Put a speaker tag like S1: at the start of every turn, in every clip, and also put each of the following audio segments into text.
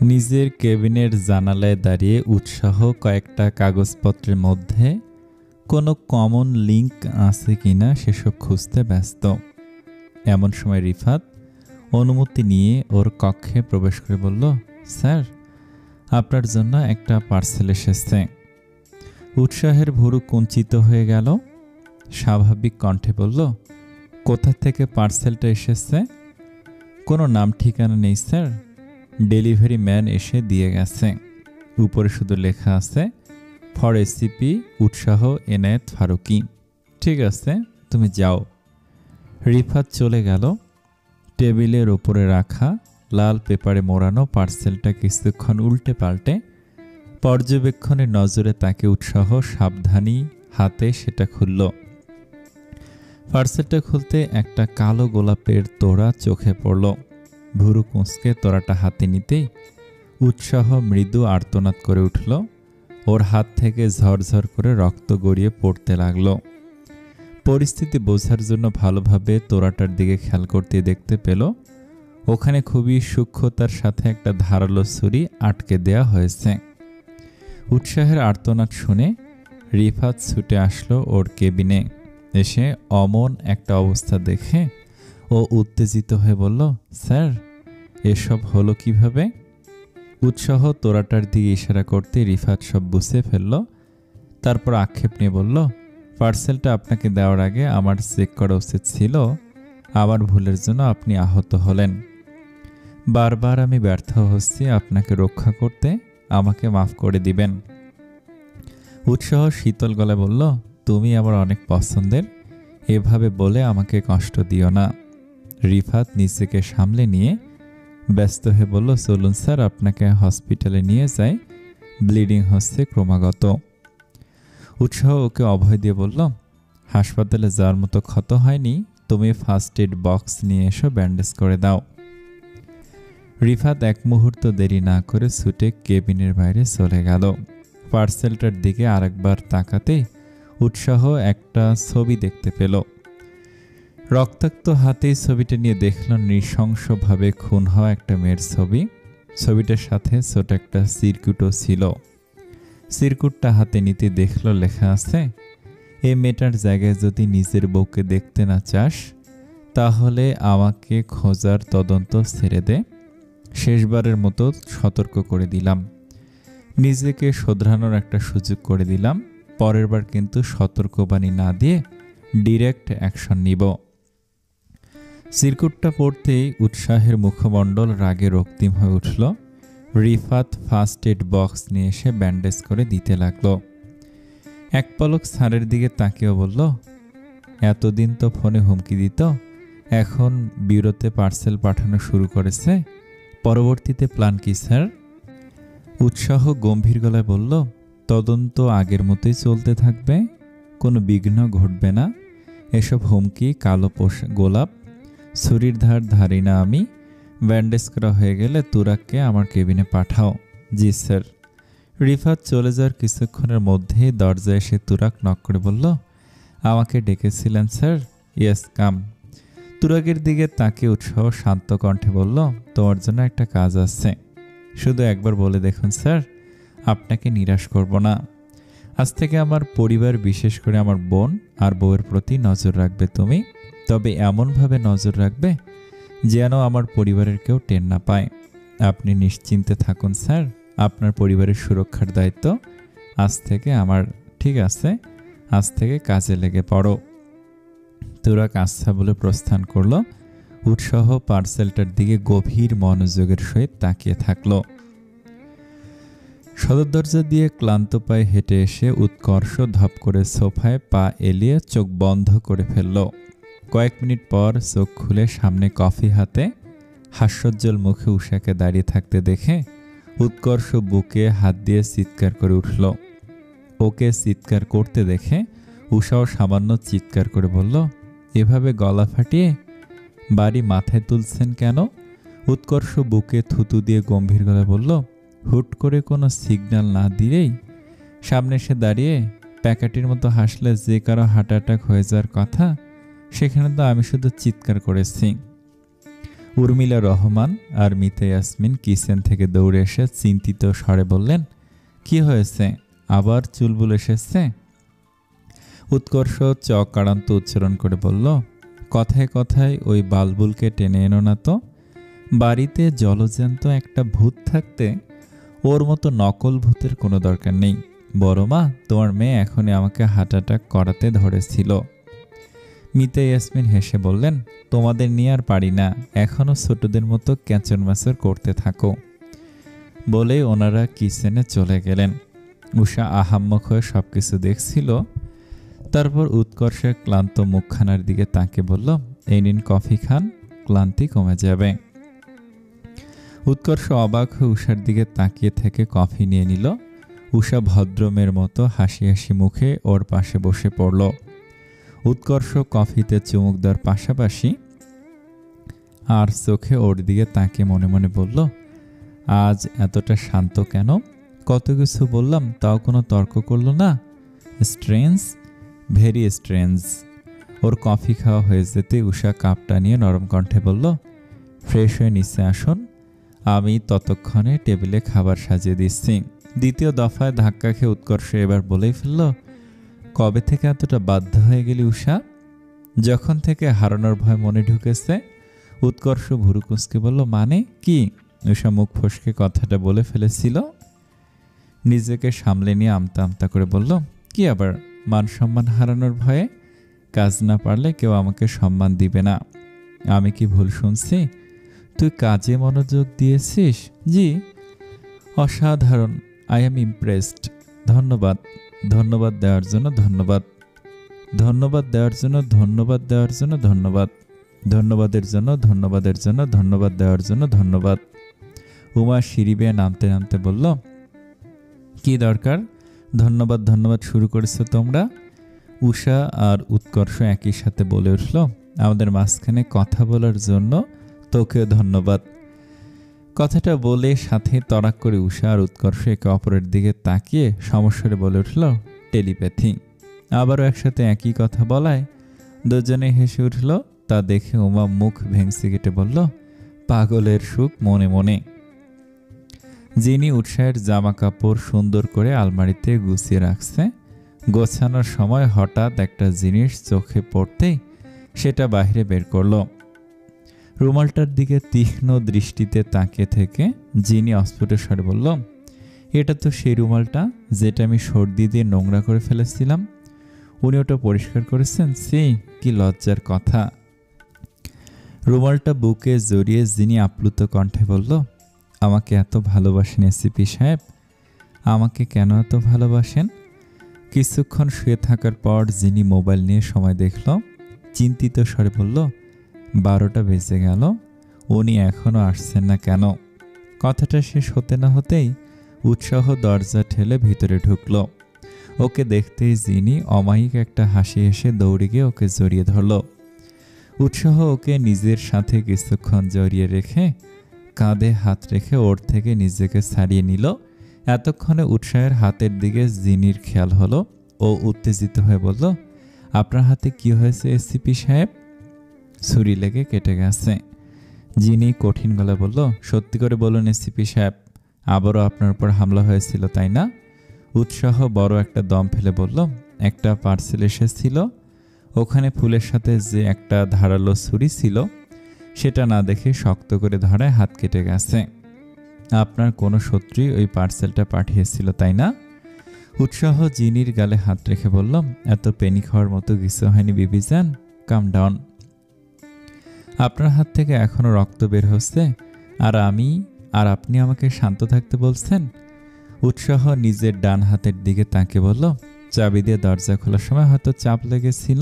S1: নিজের কেবিনের জানালায় দাঁড়িয়ে উৎসাহ কয়েকটা কাগজপত্রের মধ্যে কোনো কমন লিঙ্ক আছে কিনা সেসব খুঁজতে ব্যস্ত। এমন সময় রিফাত অনুমতি নিয়ে ওর কক্ষে প্রবেশ করে বলল, স্যার, আপনার জন্য একটা পার্সেল এসেছে। উৎসাহের ভুরু কুঞ্চিত হয়ে গেল। স্বাভাবিক কণ্ঠে বলল, কোথা থেকে পার্সেলটা এসেছে? কোনো নাম ঠিকানা নেই স্যার, ডেলিভারি ম্যান এসে দিয়ে গেছে। উপরে শুধু লেখা আছে, ফর এসিপি উৎসাহ এনায়েত ফারুকী। ঠিক আছে, তুমি যাও। রিফাত চলে গেল। টেবিলের ওপরে রাখা লাল পেপারে মোড়ানো পার্সেলটা কিছুক্ষণ উল্টে পাল্টে পর্যবেক্ষণের নজরে তাকে উৎসাহ সাবধানী হাতে সেটা খুলল। পার্সেলটা খুলতে একটা কালো গোলাপের তোড়া চোখে পড়ল। ভুরু কুঁচকে তোড়াটা হাতে নিতেই উৎসাহ মৃদু আর্তনাদ করে উঠল। ওর হাত থেকে ঝরঝর করে রক্ত গড়িয়ে পড়তে লাগল। পরিস্থিতি বোঝার জন্য ভালোভাবে তোড়াটার দিকে খেয়াল করতে দেখতে পেল ওখানে খুবই সূক্ষ্মতার সাথে একটা ধারালো ছুরি আটকে দেয়া হয়েছে। উৎসাহের আর্তনাদ শুনে রিফাত ছুটে আসলো ওর কেবিনে। এসে অমন একটা অবস্থা দেখে ও উত্তেজিত হয়ে বলল, স্যার, এসব হলো কিভাবে? উৎসাহ তোড়াটার দিকে ইশারা করতে রিফাত সব বুঝে ফেলল। তারপর আক্ষেপ নিয়ে বলল, পার্সেলটা আপনাকে দেওয়ার আগে আমার চেক করা উচিত ছিল। আমার ভুলের জন্য আপনি আহত হলেন। বারবার আমি ব্যর্থ হচ্ছি আপনাকে রক্ষা করতে, আমাকে মাফ করে দিবেন। উৎসাহ শীতল গলায় বলল, তুমি আমার অনেক পছন্দের, এভাবে বলে আমাকে কষ্ট দিও না। রিফাত নিজেকে সামলে নিয়ে ব্যস্ত হয়ে বলল, চলুন স্যার, আপনাকে হসপিটালে নিয়ে যাই, ব্লিডিং হচ্ছে ক্রমাগত। উৎসাহ ওকে অভয় দিয়ে বলল, হাসপাতালে যাওয়ার মতো ক্ষত হয়নি, তুমি ফার্স্ট এড বক্স নিয়ে এসো, ব্যান্ডেজ করে দাও। রিফাত এক মুহূর্ত দেরি না করে ছুটে কেবিনের বাইরে চলে গেল। পার্সেলটার দিকে আরেকবার তাকাতে উৎসাহ একটা ছবি দেখতে পেল। রক্তাক্ত হাতেই ছবিটা নিয়ে দেখল নৃশংসভাবে খুন হওয়া একটা মেয়ের ছবি। ছবিটার সাথে ছোট একটা সিরকুটও ছিল। সিরকুটটা হাতে নিতে দেখল লেখা আছে, এই মেয়েটার জায়গায় যদি নিজের বউকে দেখতে না চাস তাহলে আমাকে খোঁজার তদন্ত ছেড়ে দে। শেষবারের মতো সতর্ক করে দিলাম, নিজেকে শোধরানোর একটা সুযোগ করে দিলাম। পরের বার কিন্তু সতর্কবাণী না দিয়ে ডিরেক্ট অ্যাকশন নিব। সিরকুটটা পড়তেই উৎসাহের মুখমণ্ডল রাগে রক্তিম হয়ে উঠল। রিফাত ফার্স্ট এড বক্স নিয়ে এসে ব্যান্ডেজ করে দিতে লাগলো। এক পলক স্যারের দিকে তাকিয়েও বলল, এতদিন তো ফোনে হুমকি দিত, এখন বিউরোতে পার্সেল পাঠানো শুরু করেছে, পরবর্তীতে প্ল্যান কি স্যার? উৎসাহ গম্ভীর গলায় বলল, তদন্ত আগের মতোই চলতে থাকবে, কোনো বিঘ্ন ঘটবে না। এসব হুমকি কালো গোলাপ, ছুরির ধার ধারি না আমি। ব্যান্ডেজ করা হয়ে গেলে তুরাককে আমার কেবিনে পাঠাও। জি স্যার। রিফাত চলে যাওয়ার কিছুক্ষণের মধ্যেই দরজায় এসে তুরাক নক করে বলল, আমাকে ডেকেছিলেন স্যার? ইয়েস, কাম। তুরাকের দিকে তাকিয়ে উৎসাহ শান্ত কণ্ঠে বলল, তোমার জন্য একটা কাজ আছে, শুধু একবার বলে দেখুন স্যার, আপনাকে নিরাশ করব না। আজ থেকে আমার পরিবার, বিশেষ করে আমার বোন আর বউয়ের প্রতি নজর রাখবে তুমি, তবে এমনভাবে নজর রাখবে যেন আমার পরিবারের কেউ টের না পায়। আপনি নিশ্চিন্তে থাকুন স্যার, আপনার পরিবারের সুরক্ষার দায়িত্ব আজ থেকে আমার। ঠিক আছে, আজ থেকে কাজে লেগে পড়ো। তুরাক আচ্ছা বলে প্রস্থান করল। উৎসাহ পার্সেলটার দিকে গভীর মনোযোগের সহিত তাকিয়ে থাকল। সদর দরজা দিয়ে ক্লান্ত পায়ে হেঁটে এসে উৎকর্ষ ধপ করে সোফায় পা এলিয়ে চোখ বন্ধ করে ফেলল। কয়েক মিনিট পর চোখ খুলে সামনে কফি হাতে হাস্যোজ্জ্বল মুখে উষাকে দাঁড়িয়ে থাকতে দেখে উৎকর্ষ বুকে হাত দিয়ে চিৎকার করে উঠল। ওকে চিৎকার করতে দেখে উষাও সামান্য চিৎকার করে বলল, এভাবে গলা ফাটিয়ে বাড়ি মাথায় তুলছেন কেন? উৎকর্ষ বুকে থুতু দিয়ে গম্ভীর গলায় বলল, হুট করে কোনো সিগন্যাল না দিলেই সামনে এসে দাঁড়িয়ে প্যাকাটির মতো হাসলে যে কারো হার্ট অ্যাটাক হয়ে যাওয়ার কথা, সেখানে তো আমি শুধু চিৎকার করেছি। উর্মিলা রহমান আর মিতা ইয়াসমিন কিচেন থেকে দৌড়ে এসে চিন্তিত স্বরে বললেন, কি হয়েছে, আবার চুলবুল এসেছে? উৎকর্ষ চকারান্ত উচ্চারণ করে বলল, কথায় কথায় ওই বালবুলকে টেনে এনো না তো। বাড়িতে জলজ্যান্ত একটা ভূত থাকতে ওর মতো নকল ভূতের কোনো দরকার নেই। বড় মা, তোমার মেয়ে এখনই আমাকে হার্ট অ্যাটাক করাতে ধরেছিল। মিতা ইয়াসমিন হেসে বললেন, তোমাদের নিয়ে আর পারি না, এখনও ছোটদের মতো ক্যাচর ম্যাচর করতে থাকো। বলে ওনারা কিচেনে চলে গেলেন। উষা আহাম্মক হয়ে সবকিছু দেখছিল। তারপর উৎকর্ষের ক্লান্ত মুখখানার দিকে তাকে বলল, এই নিন কফি খান, ক্লান্তি কমে যাবে। উৎকর্ষ অবাক হয়ে উষার দিকে তাকিয়ে থেকে কফি নিয়ে নিল। উষা ভদ্রমের মতো হাসি হাসি মুখে ওর পাশে বসে পড়ল। উৎকর্ষ কফিতে চুমুক দেওয়ার পাশাপাশি আর চোখে ওর দিকে তাকিয়ে মনে মনে বলল, আজ এতটা শান্ত কেন? কত কিছু বললাম, তাও কোনো তর্ক করলো না। Strange, very strange. ওর কফি খাওয়া হয়ে যেতে উষা কাপটা নিয়ে নরম কণ্ঠে বলল, ফ্রেশ হয়ে নিচে আসুন, আমি ততক্ষণে টেবিলে খাবার সাজিয়ে দিচ্ছি। দ্বিতীয় দফায় ধাক্কা খেয়ে উৎকর্ষ এবার বলেই ফেলল, কবে থেকে এতটা বাধ্য হয়ে গেলি উষা? যখন থেকে হারানোর ভয় মনে ঢুকেছে। উৎকর্ষ ভুরু কুঁচকে বলল, মানে কি? উষা মুখ ফসকে কথাটা বলে ফেলেছিল। নিজেকে সামলে নিয়ে আমতা আমতা করে বলল, কি আবার, মান সম্মান হারানোর ভয়ে? কাজ না পারলে কেউ আমাকে সম্মান দিবে না। আমি কি ভুল শুনছি? তুই কাজে মনোযোগ দিয়েছিস? জি, অসাধারণ। I am impressed. ধন্যবাদ। ধন্যবাদ দেওয়ার জন্য ধন্যবাদ। ধন্যবাদ দেওয়ার জন্য ধন্যবাদ দেওয়ার জন্য ধন্যবাদ। ধন্যবাদের জন্য ধন্যবাদের জন্য ধন্যবাদ দেওয়ার জন্য ধন্যবাদ। উমা সিঁড়ি বেয়ে নামতে নামতে বলল, কি দরকার? ধন্যবাদ ধন্যবাদ শুরু করেছো তোমরা? উষা আর উৎকর্ষ একই সাথে বলে উঠল, আমাদের মাঝখানে কথা বলার জন্য তোকেও ধন্যবাদ। কথাটা বলে সাথে তড়াক করে উষা আর উৎকর্ষ একে অপরের দিকে তাকিয়ে সমস্যারে বলে উঠল, টেলিপ্যাথি। আবারও একসাথে একই কথা বলায় দুজনে হেসে উঠল। তা দেখে উমা মুখ ভেঙচি কেটে বলল, পাগলের সুখ মনে মনে। যিনি উৎসাহের জামা কাপড় সুন্দর করে আলমারিতে গুছিয়ে রাখছে, গোছানোর সময় হঠাৎ একটা জিনিস চোখে পড়তেই সেটা বাইরে বের করল। রুমালটার দিকে তীক্ষ্ণ দৃষ্টিতে তাকিয়ে থেকে যিনি অস্ফুট স্বরে বলল, এটা তো সেই রুমালটা যেটা আমি সর্দি দিয়ে নোংরা করে ফেলেছিলাম। উনি ওটা পরিষ্কার করেছেন? সে কি লজ্জার কথা। রুমালটা বুকে জড়িয়ে যিনি আপ্লুত কণ্ঠে বলল, আমাকে এত ভালোবাসেন এসিপি সাহেব? আমাকে কেন এত ভালোবাসেন? কিছুক্ষণ শুয়ে থাকার পর যিনি মোবাইল নিয়ে সময় দেখল, চিন্তিত স্বরে বলল, 12টা বেজে গেল, উনি এখনো আসছেন না কেন? কথাটা শেষ হতে না হতেই উৎসাহ দরজা ঠেলে ভিতরে ঢুকল। ওকে দেখতেই যিনি অমায়িক একটা হাসি হেসে দৌড়ে গিয়ে ওকে জড়িয়ে ধরল। উৎসাহ ওকে নিজের সাথে কিছুক্ষণ জড়িয়ে রেখে কাঁধে হাত রেখে ওর থেকে নিজেকে ছাড়িয়ে নিল। এতক্ষণে উৎসাহের হাতের দিকে যিনির খেয়াল হলো। ও উত্তেজিত হয়ে বলল, আপনার হাতে কি হয়েছে এসিপি সাহেব? ছুরি লেগে কেটে গেছে। যিনি কঠিন গলায় বলল, সত্যি করে বলুন এসিপি সাহেব, আবারও আপনার উপর হামলা হয়েছিল তাই না? উৎসাহ বড় একটা দম ফেলে বলল, একটা পার্সেল এসেছিল, ওখানে ফুলের সাথে যে একটা ধারালো ছুরি ছিল সেটা না দেখে শক্ত করে ধরায় হাত কেটে গেছে। আপনার কোনো শত্রুই ওই পার্সেলটা পাঠিয়েছিল তাই না? উৎসাহ জিনির গালে হাত রেখে বলল, এত পেনি খাওয়ার মতো কিছু হয়নি বিবিজান, কাম ডাউন। আপনার হাত থেকে এখনো রক্ত বের হচ্ছে আর আপনি আমাকে শান্ত থাকতে বলছেন? উৎসাহ নিজের ডান হাতের দিকে তাকিয়ে বলল, চাবি দিয়ে দরজা খোলার সময় হয়তো চাপ লেগেছিল।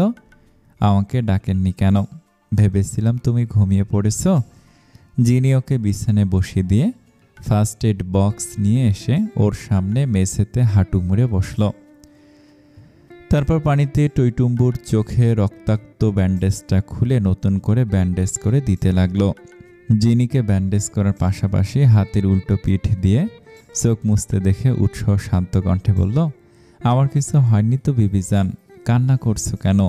S1: আমাকে ডাকেননি কেন? ভেবেছিলাম তুমি ঘুমিয়ে পড়েছ। যিনি ওকে বিছানায় বসিয়ে দিয়ে ফার্স্ট এড বক্স নিয়ে এসে ওর সামনে মেঝেতে হাঁটু মুড়ে বসল। তারপর পানিতে টইটুম্বুর চোখে রক্তাক্ত ব্যান্ডেজটা খুলে নতুন করে ব্যান্ডেজ করে দিতে লাগলো। যিনিকে ব্যান্ডেজ করার পাশাপাশি হাতের উল্টো পিঠ দিয়ে চোখ মুছতে দেখে উৎসাহ শান্ত কণ্ঠে বলল, আমার কিছু হয়নি তো বিবিজান, কান্না করছো কেন?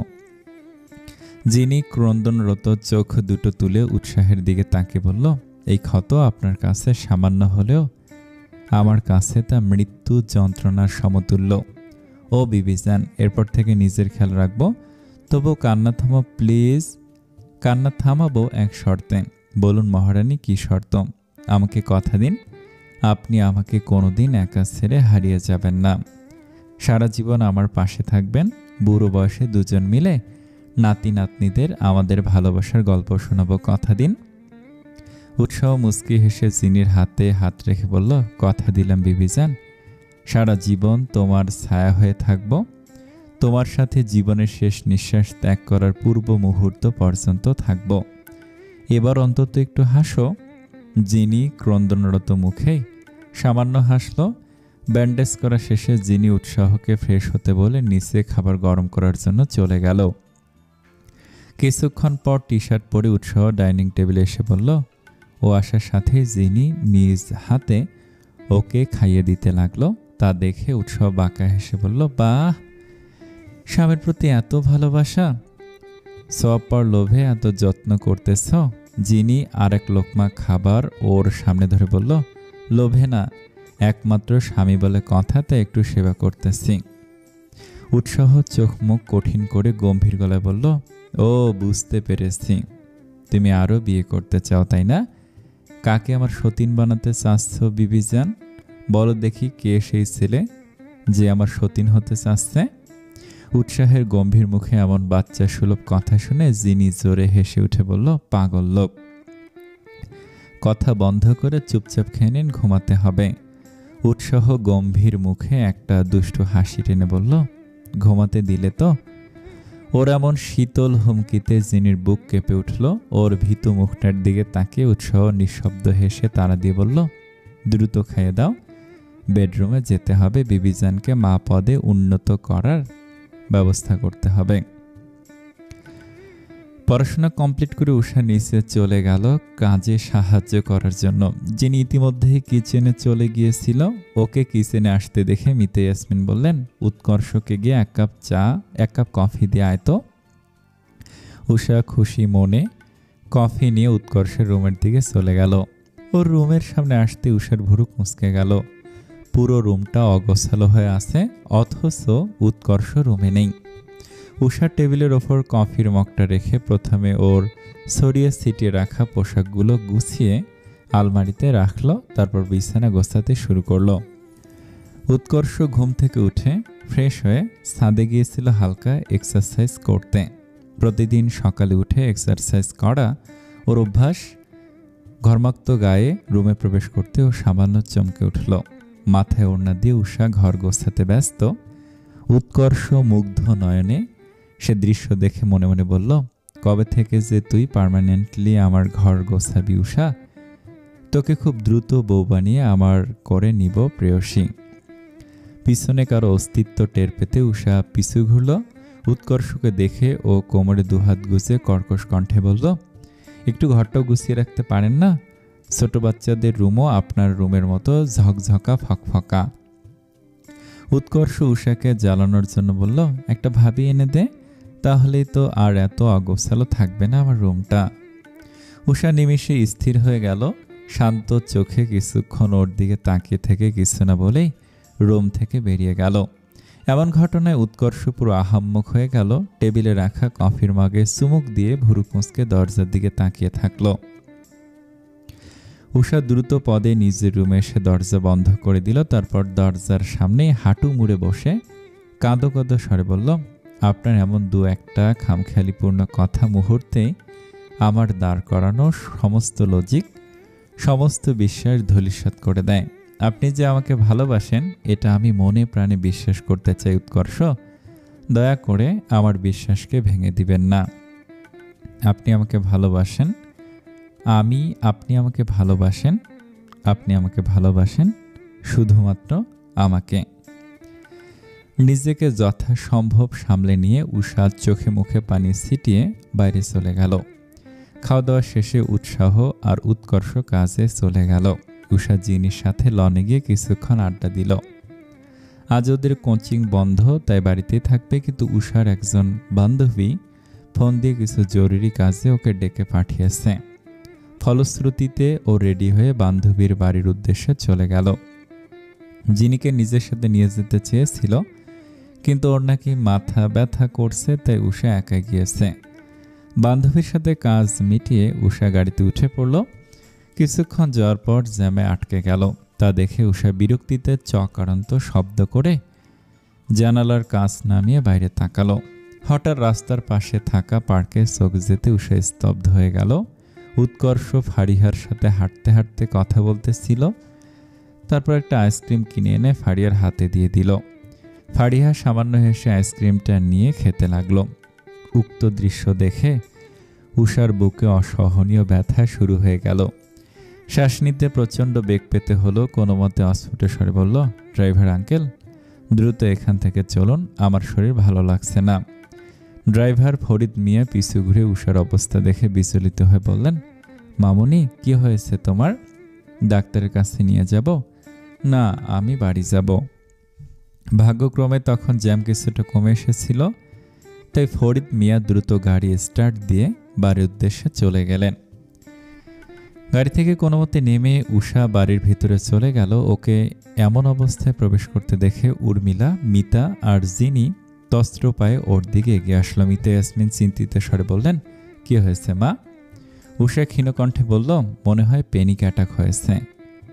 S1: যিনি ক্রন্দনরত চোখ দুটো তুলে উৎসাহের দিকে তাকিয়ে বলল, এই ক্ষত আপনার কাছে সামান্য হলেও আমার কাছে তা মৃত্যু যন্ত্রণার সমতুল্য। ও বিবিজান, এরপর থেকে নিজের খেয়াল রাখবো, তবু কান্না থামাও প্লিজ। কান্না থামাবো এক শর্তে। বলুন মহারানী, কি শর্ত? আমাকে কথা দিন আপনি আমাকে কোনোদিন একা ছেড়ে হারিয়ে যাবেন না, সারা জীবন আমার পাশে থাকবেন। বুড়ো বয়সে দুজন মিলে নাতি নাতনিদের আমাদের ভালোবাসার গল্প শোনাবো, কথা দিন। উৎসাহ মুচকি হেসে জিনির হাতে হাত রেখে বলল, কথা দিলাম বিবিজান, সারা জীবন তোমার ছায়া হয়ে থাকব, তোমার সাথে জীবনের শেষ নিঃশ্বাস ত্যাগ করার পূর্ব মুহূর্ত পর্যন্ত থাকব। এবার অন্তত একটু হাসো। জিনি ক্রন্দনরত মুখে সামান্য হাসল। ব্যান্ডেজ করা শেষে জিনি উৎসাহকে ফ্রেশ হতে বলে নিচে খাবার গরম করার জন্য চলে গেল। কিছুক্ষণ পর টি শার্ট পরে উৎসাহ ডাইনিং টেবিলে এসে বলল, ও আসার সাথেই জিনি নিজ হাতে ওকে খাইয়ে দিতে লাগলো। তা দেখে উৎসাহ বাঁকা হেসে বলল, বাহ, স্বামীর প্রতি এত ভালোবাসা, সব পর লোভে এত যত্ন করতেছ। জিনি আরেক লোকমা খাবার ওর সামনে ধরে বলল, লোভে না, একমাত্র স্বামী বলে কথাতে একটু সেবা করতেছি। উৎসাহ চোখ মুখ কঠিন করে গম্ভীর গলায় বলল, ও বুঝতে পেরেছি, তুমি আরও বিয়ে করতে চাও তাই না? কাকে আমার সতীন বানাতে চাচ্ছ বিবিজান? বলো দেখি, কে সেই ছেলে যে আমার সতীন হতে চাচ্ছে? উৎসাহের গম্ভীর মুখে এমন বাচ্চা সুলভ কথা শুনে জিনি জোরে হেসে উঠে বলল, পাগল লোক, কথা বন্ধ করে চুপচাপ খেয়ে নিন, ঘুমাতে হবে। উৎসাহ গম্ভীর মুখে একটা দুষ্টু হাসি টেনে বলল, ঘুমাতে দিলে তো? ওর এমন শীতল হুমকিতে জিনির বুক কেঁপে উঠল। ওর ভীতু মুখটার দিকে তাকিয়ে উৎসাহ নিঃশব্দ হেসে তাড়া দিয়ে বলল, দ্রুত খাইয়ে দাও, বেডরুমে যেতে হবে, বিবিজানকে মা পদে উন্নত করার ব্যবস্থা করতে হবে। পড়াশোনা কমপ্লিট করে উষা নিচে চলে গেল কাজে সাহায্য করার জন্য। যিনি ইতিমধ্যেই কিচেনে চলে গিয়েছিল, ওকে কিচেনে আসতে দেখে মিতে ইয়াসমিন বললেন, উৎকর্ষকে গিয়ে এক কাপ কফি দিয়ে আয় তো। উষা খুশি মনে কফি নিয়ে উৎকর্ষের রুমের দিকে চলে গেল। ওর রুমের সামনে আসতে উষার ভুরু কুঁচকে গেল। পুরো রুমটা অগোছালো হয়ে আছে, অথচ উৎকর্ষ রুমে নেই। উষা টেবিলের ওপর কফির মগটা রেখে প্রথমে ওর ছড়িয়ে ছিটিয়ে রাখা পোশাকগুলো গুছিয়ে আলমারিতে রাখলো, তারপর বিছানা গোছাতে শুরু করলো। উৎকর্ষ ঘুম থেকে উঠে ফ্রেশ হয়ে ছাদে গিয়েছিল হালকা এক্সারসাইজ করতে। প্রতিদিন সকালে উঠে এক্সারসাইজ করা ওর অভ্যাস। ঘর্মাক্ত গায়ে রুমে প্রবেশ করতে ও সামান্য চমকে উঠল। মাথায় ওড়না দিয়ে উষা ঘর গোছাতে ব্যস্ত। উৎকর্ষ মুগ্ধ নয়নে সে দৃশ্য দেখে মনে মনে বলল, কবে থেকে যে তুই পার্মানেন্টলি আমার ঘর গোছাবি উষা? তোকে খুব দ্রুত বউ বানিয়ে আমার করে নিব প্রেয়সী। পিছনে কারো অস্তিত্ব টের পেতে উষা পিছু ঘুরল। উৎকর্ষকে দেখে ও কোমরে দুহাত গুছিয়ে কর্কশ কণ্ঠে বলল, একটু ঘরটাও গুছিয়ে রাখতে পারেন না? ছোট বাচ্চাদের রুমও আপনার রুমের মতো ঝকঝকা ফকফকা। উৎকর্ষ উষাকে জ্বালানোর জন্য বলল, একটা ভাবি এনে দে, তাহলেই তো আর এত অগোছালো থাকবে না আমার রুমটা। উষা নিমিষে স্থির হয়ে গেল। শান্ত চোখে কিছুক্ষণ ওর দিকে তাকিয়ে থেকে কিছু না বলেই রুম থেকে বেরিয়ে গেল। এমন ঘটনায় উৎকর্ষ পুরো আহাম্মক হয়ে গেল। টেবিলে রাখা কফির মগে চুমুক দিয়ে ভুরু কুঁচকে দরজার দিকে তাকিয়ে থাকল। উষা দ্রুত পদে নিজের রুমে এসে দরজা বন্ধ করে দিল। তারপর দরজার সামনে হাঁটু মুড়ে বসে কাঁদো কাঁদো স্বরে বলল, আপনার এমন দু একটা খামখেয়ালিপূর্ণ কথা মুহূর্তে আমার দাঁড় করানো সমস্ত লজিক, সমস্ত বিশ্বাস ধূলিসাৎ করে দেয়। আপনি যে আমাকে ভালোবাসেন এটা আমি মনে প্রাণে বিশ্বাস করতে চাই উৎকর্ষ। দয়া করে আমার বিশ্বাসকে ভেঙে দিবেন না। আপনি আমাকে ভালোবাসেন, আপনি আমাকে ভালোবাসেন, আপনি আমাকে ভালোবাসেন, শুধুমাত্র আমাকে। নিজেকে যথাসম্ভব সামলে নিয়ে উষা চোখে মুখে পানি ছিটিয়ে বাইরে চলে গেল। খাওয়া দাওয়া শেষে উৎসাহ আর উৎকর্ষ কাজে চলে গেল। উষা জিনির সাথে লনে গিয়ে কিছুক্ষণ আড্ডা দিল। আজ ওদের কোচিং বন্ধ, তাই বাড়িতেই থাকবে, কিন্তু উষার একজন বান্ধবী ফোন দিয়ে কিছু জরুরি কাজে ওকে ডেকে পাঠিয়েছে। ফলশ্রুতিতে ও রেডি হয়ে বান্ধবীর বাড়ির উদ্দেশ্যে চলে গেল। জিনিকে নিজের সাথে নিয়ে যেতে চেয়েছিল, কিন্তু ওর নাকি মাথা ব্যথা করছে, তাই উষা একা গিয়েছে। বান্ধবীর সাথে কাজ মিটিয়ে উষা গাড়িতে উঠে পড়ল। কিছুক্ষণ যাওয়ার পর জ্যামে আটকে গেল। তা দেখে উষা বিরক্তিতে চকারান্ত শব্দ করে জানালার কাঁচ নামিয়ে বাইরে তাকালো। হঠাৎ রাস্তার পাশে থাকা পার্কে চোখ যেতে উষা স্তব্ধ হয়ে গেল। উৎকর্ষ ফারিহার সাথে হাঁটতে হাঁটতে কথা বলতেছিল। তারপর একটা আইসক্রিম কিনে এনে ফারিহার হাতে দিয়ে দিল। ফারিহা সামান্য হেসে আইসক্রিমটা নিয়ে খেতে লাগলো। উক্ত দৃশ্য দেখে উষার বুকে অসহনীয় ব্যথা শুরু হয়ে গেল। শ্বাস নিতে প্রচণ্ড বেগ পেতে হলো। কোনো মতে অস্ফুট স্বরে বলল, ড্রাইভার আঙ্কেল, দ্রুত এখান থেকে চলুন, আমার শরীর ভালো লাগছে না। ড্রাইভার ফরিদ মিয়া পিছু ঘুরে উষার অবস্থা দেখে বিচলিত হয়ে বললেন, মামুনি, কি হয়েছে তোমার? ডাক্তারের কাছে নিয়ে যাব? না, আমি বাড়ি যাব। ভাগ্যক্রমে তখন জ্যাম কিছুটা কমে এসেছিল, তাই ফরিদ মিয়া দ্রুত গাড়ি স্টার্ট দিয়ে বাড়ির উদ্দেশ্যে চলে গেলেন। গাড়ি থেকে কোনো মতে নেমে উষা বাড়ির ভিতরে চলে গেল। ওকে এমন অবস্থায় প্রবেশ করতে দেখে উর্মিলা, মিতা আর জিনি তস্ত্র পায়ে ওর দিকে এগিয়ে আসলো। মিতা ইয়াসমিন চিন্তিত স্বরে বললেন, কি হয়েছে মা? উষা ক্ষীণকণ্ঠে বলল, মনে হয় প্যানিক অ্যাটাক হয়েছে।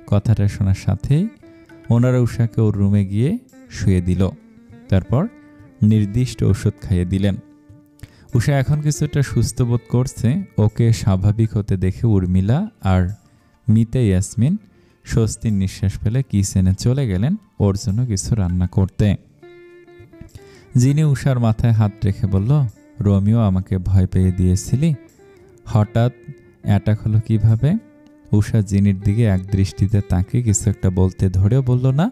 S1: কথাটা শোনার সাথেই ওনারা উষাকে ওর রুমে গিয়ে শুয়ে দিল। তারপর নির্দিষ্ট ওষুধ খাইয়ে দিলেন। উষা এখন কিছুটা সুস্থ বোধ করছে। ওকে স্বাভাবিক হতে দেখে উর্মিলা আর মিতা ইয়াসমিন স্বস্তির নিঃশ্বাস ফেলে কিচেনে চলে গেলেন ওর জন্য কিছু রান্না করতে। যিনি উষার মাথায় হাত রেখে বলল, রোমিও আমাকে ভয় পেয়ে দিয়েছিলি, হঠাৎ অ্যাটাক হলো কিভাবে? উষা জিনির দিকে এক দৃষ্টিতে তাকে কিছু একটা বলতে ধরেও বলল না।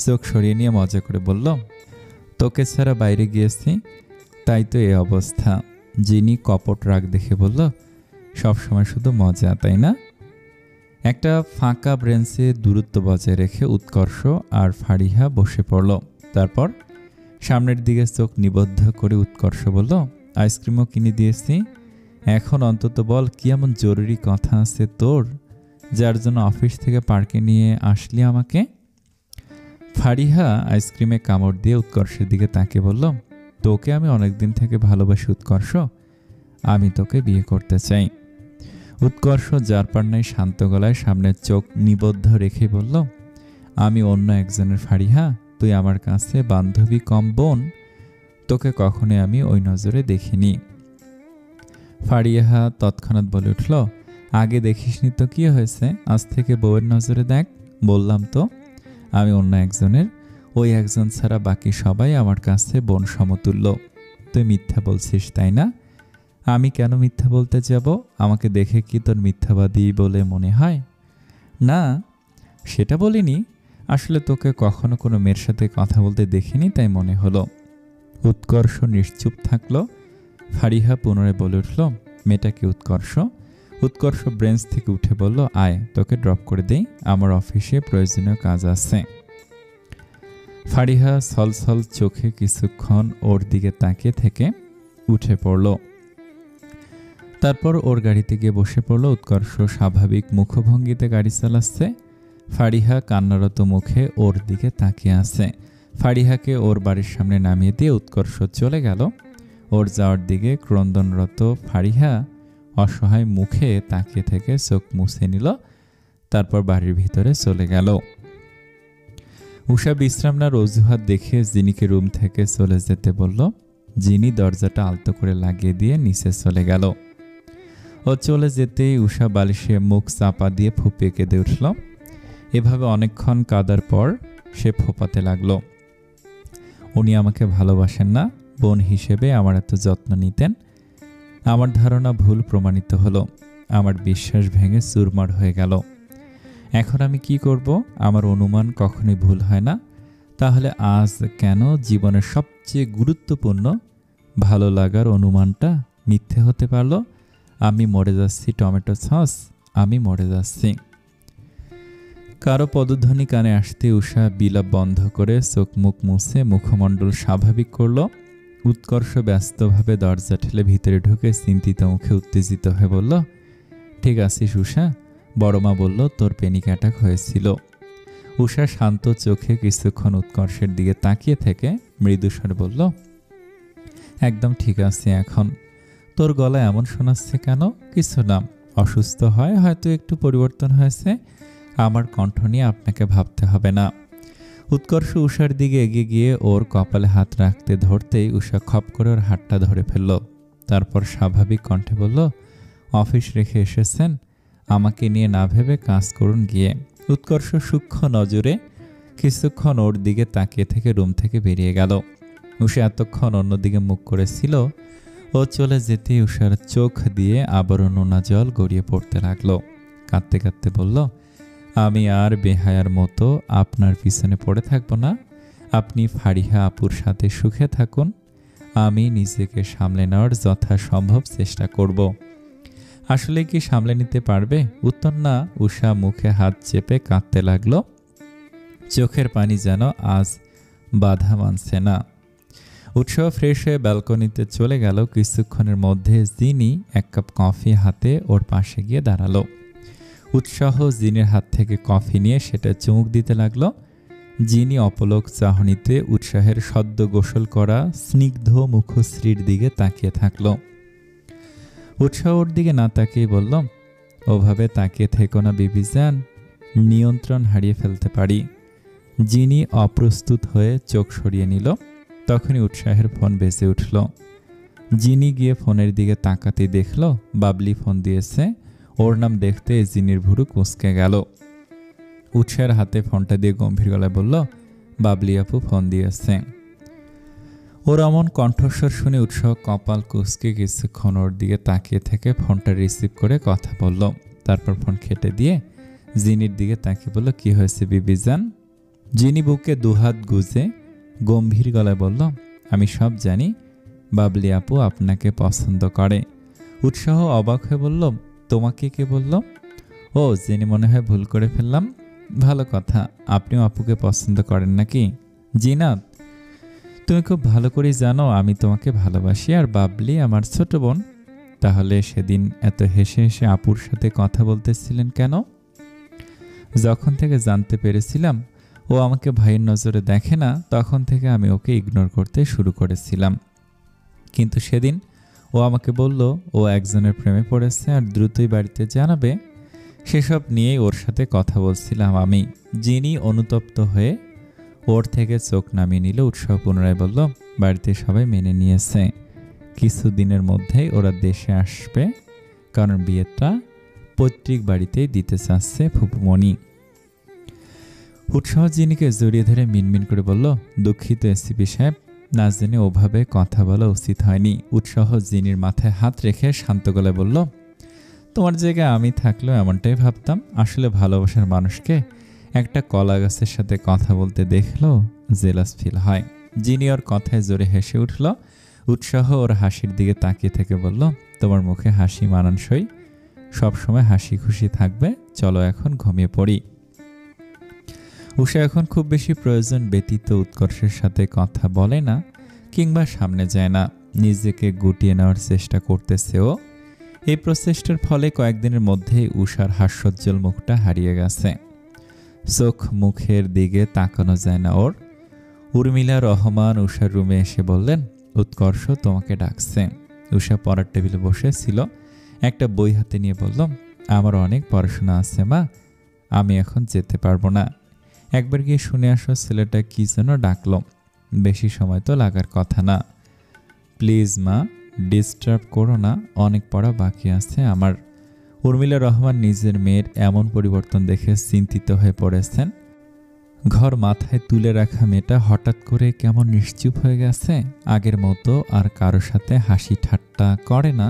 S1: চোখ সরিয়ে নিয়ে মজা করে বলল, তোকে ছাড়া বাইরে গিয়েছি, তাই তো এই অবস্থা। যিনি কপট রাগ দেখে বলল, সবসময় শুধু মজা, তাই না? একটা ফাঁকা ব্রেঞ্চে দূরত্ব বজায় রেখে উৎকর্ষ আর ফারিহা বসে পড়ল। তারপর সামনের দিকে চোখ নিবদ্ধ করে উৎকর্ষ বলল, আইসক্রিমও কিনে দিয়েছি, এখন অন্তত বল কি এমন জরুরি কথা আছে তোর, যার জন্য অফিস থেকে পার্কে নিয়ে আসলি আমাকে? ফারিহা আইসক্রিমে কামড় দিয়ে উৎকর্ষের দিকে তাকিয়ে বলল, তোকে আমি অনেকদিন থেকে ভালোবাসি উৎকর্ষ, আমি তোকে বিয়ে করতে চাই। উৎকর্ষ যার পার নাই শান্ত গলায় সামনের চোখ নিবদ্ধ রেখে বলল, আমি অন্য একজনের ফারিহা, তুই আমার কাছে বান্ধবী কম বোন, তোকে কখনোই আমি ওই নজরে দেখিনি। ফারিহা তৎক্ষণাৎ বলে উঠল, আগে দেখিসনি তো কি হয়েছে, আজ থেকে বউয়ের নজরে দেখ। বললাম তো আমি অন্য একজনের, ওই একজন ছাড়া বাকি সবাই আমার কাছে বোন সমতুল্য। তুই মিথ্যা বলছিস তাই না? আমি কেন মিথ্যা বলতে যাব? আমাকে দেখে কি তোর মিথ্যাবাদী বলে মনে হয়? না, সেটা বলিনি, আসলে তোকে কখনো কোনো মেয়ের সাথে কথা বলতে দেখিনি, তাই মনে হলো। উৎকর্ষ নিশ্চুপ থাকলো। ফারিহা পুনরায় বলে উঠল, মেয়েটা কি উৎকর্ষ? উৎকর্ষ ব্রেঞ্চ থেকে উঠে বলল, আয় তোকে ড্রপ করে দেই, আমার অফিসে প্রয়োজনীয় কাজ আছে। ফারিহা ছলছল চোখে কিছুক্ষণ ওর দিকে তাকিয়ে থেকে উঠে পড়ল। তারপর ওর গাড়িতে গিয়ে বসে পড়ল। উৎকর্ষ স্বাভাবিক মুখভঙ্গিতে গাড়ি চালাচ্ছে। ফারিহা কান্নারত মুখে ওর দিকে তাকিয়ে আছে। ফারিহাকে ওর বাড়ির সামনে নামিয়ে দিয়ে উৎকর্ষ চলে গেল। ওর যাওয়ার দিকে ক্রন্দনরত ফারিহা অসহায় মুখে তাকিয়ে থেকে চোখ মুছে নিল। তারপর বাড়ির ভিতরে চলে গেল। উষা বিশ্রাম নেওয়ার অজুহাত দেখে জিনিকে রুম থেকে চলে যেতে বলল। জিনি দরজাটা আলতো করে লাগিয়ে দিয়ে নিচে চলে গেল। ও চলে যেতেই উষা বালিশে মুখ চাপা দিয়ে ফুপিয়ে কেঁদে উঠল। এভাবে অনেকক্ষণ কাঁদার পর সে ফোপাতে লাগলো, উনি আমাকে ভালোবাসেন না, বোন হিসেবে আমার এত যত্ন নিতেন। আমার ধারণা ভুল প্রমাণিত হলো। আমার বিশ্বাস ভেঙে চুরমার হয়ে গেল। এখন আমি কি করব? আমার অনুমান কখনোই ভুল হয় না। তাহলে আজ কেন জীবনের সবচেয়ে গুরুত্বপূর্ণ ভালো লাগার অনুমানটা মিথ্যে হতে পারলো? আমি মরে যাচ্ছি টমেটো সস, আমি মরে যাচ্ছি। কারো পদধ্বনি কানে আসতে উষা বিলাপ বন্ধ করে চোখ মুখ মুছে মুখমণ্ডল স্বাভাবিক করল। উৎকর্ষ ব্যস্তভাবে দরজা ঠেলে ভিতরে ঢুকে চিন্তিত মুখে উত্তেজিত হয়ে বলল, ঠিক আছিস উষা? বড় মা বলল তোর প্যানিক অ্যাটাক হয়েছিল। উষা শান্ত চোখে কিছুক্ষণ উৎকর্ষের দিকে তাকিয়ে থেকে মৃদুস্বরে বলল, একদম ঠিক আছে এখন। তোর গলা এমন শোনাচ্ছে কেন? কিছু না, অসুস্থ হয় হয়তো একটু পরিবর্তন হয়েছে। আমার কণ্ঠ নিয়ে আপনাকে ভাবতে হবে না। উৎকর্ষ উষার দিকে এগিয়ে গিয়ে ওর কপালে হাত রাখতে ধরতেই উষা খপ করে ওর হাতটা ধরে ফেলল। তারপর স্বাভাবিক কণ্ঠে বলল, অফিস রেখে এসেছেন, আমাকে নিয়ে না ভেবে কাজ করুন গিয়ে। উৎকর্ষ সূক্ষ্ম নজরে কিছুক্ষণ ওর দিকে তাকিয়ে থেকে রুম থেকে বেরিয়ে গেল। উষা এতক্ষণ অন্যদিকে মুখ করেছিল। ও চলে যেতেই উষার চোখ দিয়ে আবারও নোনা জল গড়িয়ে পড়তে লাগলো। কাঁদতে কাঁদতে বলল, আমি আর বেহায়ার মতো আপনার পিছনে পড়ে থাকবো না। আপনি ফারিহা আপুর সাথে সুখে থাকুন, আমি নিজেকে সামলে নেওয়ার যথাসম্ভব চেষ্টা করব। আসলে কি সামলে নিতে পারবে? উত্তর না। উষা মুখে হাত চেপে কাঁদতে লাগলো। চোখের পানি যেন আজ বাধা মানছে না। উৎসাহ ফ্রেশ হয়ে ব্যালকনিতে চলে গেল। কিছুক্ষণের মধ্যে জিনি এক কাপ কফি হাতে ওর পাশে গিয়ে দাঁড়ালো। উৎসাহ জিনের হাত থেকে কফি নিয়ে সেটা চুমুক দিতে লাগলো। জিনি অপলক চাহনিতে উৎসাহের সদ্য গোসল করা স্নিগ্ধ মুখশ্রীর দিকে তাকিয়ে থাকলো। উৎসাহ ওর দিকে না তাকিয়ে বলল, ওভাবে তাকিয়ে থেকো না বিবিজান, নিয়ন্ত্রণ হারিয়ে ফেলতে পারি। জিনি অপ্রস্তুত হয়ে চোখ সরিয়ে নিল। তখনই উৎসাহের ফোন বেজে উঠল। জিনি গিয়ে ফোনের দিকে তাকাতে দেখল বাবলি ফোন দিয়েছে। ওর নাম দেখতে জিনির ভুরু কুঁচকে গেল। উৎসাহের হাতে ফোনটা দিয়ে গম্ভীর গলায় বলল, বাবলি আপু ফোন দিয়েছে। ওর অমন কণ্ঠস্বর শুনে উৎসাহ কপাল কুঁচকে কিছুক্ষণ ওর দিকে তাকিয়ে থেকে ফোনটা রিসিভ করে কথা বলল। তারপর ফোন কেটে দিয়ে জিনির দিকে তাকিয়ে বলল, কি হয়েছে বিবিজান? জিনি বুকে দুহাত গুজে গম্ভীর গলায় বলল, আমি সব জানি, বাবলি আপু আপনাকে পছন্দ করে। উৎসাহ অবাক হয়ে বলল, তোমাকে কে বলল? ও জিনি, মনে হয় ভুল করে ফেললাম। ভালো কথা, আপনিও আপুকে পছন্দ করেন নাকি? জিনাত, তুমি খুব ভালো করেই জানো আমি তোমাকে ভালোবাসি, আর বাবলি আমার ছোট বোন। তাহলে সেদিন এত হেসে হেসে আপুর সাথে কথা বলতেছিলেন কেন? যখন থেকে জানতে পেরেছিলাম ও আমাকে ভাইয়ের নজরে দেখে না, তখন থেকে আমি ওকে ইগনোর করতে শুরু করেছিলাম। কিন্তু সেদিন ও আমাকে বলল ও একজনের প্রেমে পড়েছে আর দ্রুতই বাড়িতে জানাবে। সেসব নিয়েই ওর সাথে কথা বলছিলাম আমি। জিনি অনুতপ্ত হয়ে ওর থেকে চোখ নামিয়ে নিল। উৎসাহ পুনরায় বলল, বাড়িতে সবাই মেনে নিয়েছে, কিছুদিনের মধ্যেই ওরা দেশে আসবে, কারণ বিয়েটা পৈতৃক বাড়িতেই দিতে চাচ্ছে ফুপুমণি। উৎসাহ জিনিকে জড়িয়ে ধরে মিনমিন করে বলল, দুঃখিত এসিপি সাহেব, না জেনে ওভাবে কথা বলা উচিত হয়নি। উৎসাহ জিনির মাথায় হাত রেখে শান্ত গলায় বলল, তোমার জায়গায় আমি থাকলেও এমনটাই ভাবতাম। আসলে ভালোবাসার মানুষকে একটা কলা গাছের সাথে কথা বলতে দেখলেও জেলাস ফিল হয়। জিনি ওর কথায় জোরে হেসে উঠল। উৎসাহ ওর হাসির দিকে তাকিয়ে থেকে বলল, তোমার মুখে হাসি মানানসই, সবসময় হাসি খুশি থাকবে, চলো এখন ঘুমিয়ে পড়ি। উষা এখন খুব বেশি প্রয়োজন ব্যতীত উৎকর্ষের সাথে কথা বলে না কিংবা সামনে যায় না। নিজেকে গুটিয়ে নেওয়ার চেষ্টা করতেছে ও। এই প্রচেষ্টার ফলে কয়েকদিনের মধ্যেই উষার হাস্যোজ্জ্বল মুখটা হারিয়ে গেছে। চোখ মুখের দিকে তাকানো যায় না ওর। উর্মিলা রহমান উষার রুমে এসে বললেন, উৎকর্ষ তোমাকে ডাকছে। উষা পড়ার টেবিলে বসেছিল, একটা বই হাতে নিয়ে বলল, আমার অনেক পড়াশোনা আছে মা, আমি এখন যেতে পারবো না। একবার গিয়ে শুনে আসো ছেলেটা কি যেন ডাকলো, বেশি সময় তো লাগার কথা না। প্লিজ মা, ডিস্টার্ব করো না, অনেক পড়া বাকি আছে আমার। উর্মিলা রহমান নিজের মেয়ের এমন পরিবর্তন দেখে চিন্তিত হয়ে পড়েছেন। ঘর মাথায় তুলে রাখা মেয়েটা হঠাৎ করে কেমন নিশ্চুপ হয়ে গেছে, আগের মতো আর কারোর সাথে হাসি ঠাট্টা করে না।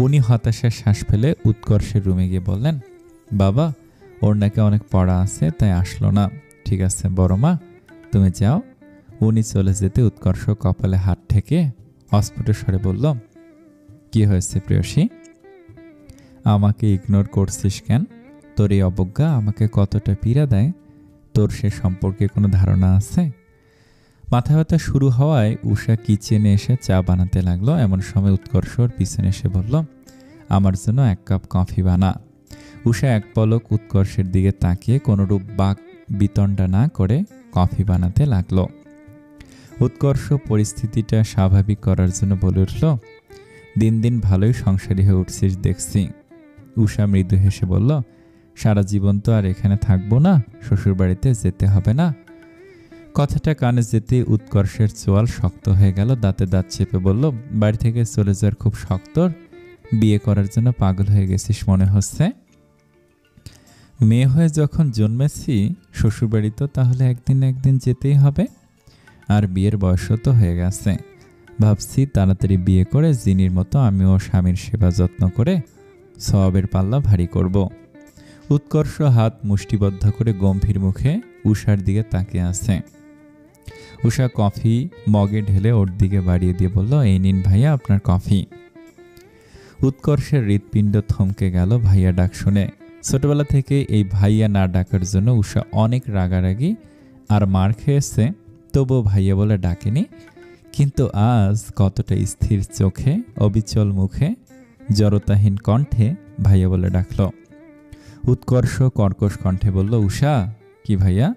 S1: উনি হতাশার শ্বাস ফেলে উৎকর্ষের রুমে গিয়ে বললেন, বাবা ওর নাকি অনেক পড়া আছে তাই আসলো না। ঠিক আছে বড় মা, তুমি যাও। উনি চলে যেতে উৎকর্ষ কপালে হাত ঠেকে অস্ফুট স্বরে বলল, কি হয়েছে প্রেয়সী, আমাকে ইগনোর করছিস কেন? তোর এই অবজ্ঞা আমাকে কতটা পীড়া দেয় তোর সে সম্পর্কে কোনো ধারণা আছে? মাথা ব্যথা শুরু হওয়ায় উষা কিচেনে এসে চা বানাতে লাগলো। এমন সময় উৎকর্ষ ওর পিছনে এসে বলল, আমার জন্য 1 কাপ কফি বানা। উষা এক পলক উৎকর্ষের দিকে তাকিয়ে কোনোরূপ বাক বিতণ্ডা না করে কফি বানাতে লাগলো। উৎকর্ষ পরিস্থিতিটা স্বাভাবিক করার জন্য বলে উঠল, দিন দিন ভালোই সংসারী হয়ে উঠছিস দেখছি। উষা মৃদু হেসে বলল, সারা জীবন তো আর এখানে থাকবো না, শ্বশুরবাড়িতে যেতে হবে না। কথাটা কানে যেতে উৎকর্ষের চোয়াল শক্ত হয়ে গেল। দাঁতে দাঁত চেপে বলল, বাড়ি থেকে চলে যাওয়ার খুব শক্ত, বিয়ে করার জন্য পাগল হয়ে গেছিস মনে হচ্ছে। মেয়ে হয়ে যখন জন্মেছি শ্বশুরবাড়ি তো তাহলে একদিন একদিন যেতেই হবে, আর বিয়ের বয়সও তো হয়ে গেছে। ভাবছি তাড়াতাড়ি বিয়ে করে জিনির মতো আমিও স্বামীর সেবা যত্ন করে সওয়াবের পাল্লা ভারী করব। উৎকর্ষ হাত মুষ্টিবদ্ধ করে গম্ভীর মুখে উষার দিকে তাকিয়ে আছে। উষা কফি মগে ঢেলে ওর দিকে বাড়িয়ে দিয়ে বলল, এই নিন ভাইয়া আপনার কফি। উৎকর্ষের হৃৎপিণ্ড থমকে গেল ভাইয়া ডাক শুনে। ছোটবেলা থেকে এই ভাইয়া না ডাকার জন্য উষা অনেক রাগারাগি আর মার খেয়েছে, তবুও ভাইয়া বলে ডাকেনি। কিন্তু আজ কতটা স্থির চোখে, অবিচল মুখে, জড়তাহীন কণ্ঠে ভাইয়া বলে ডাকল। উৎকর্ষ কর্কশ কণ্ঠে বলল, উষা। কি ভাইয়া?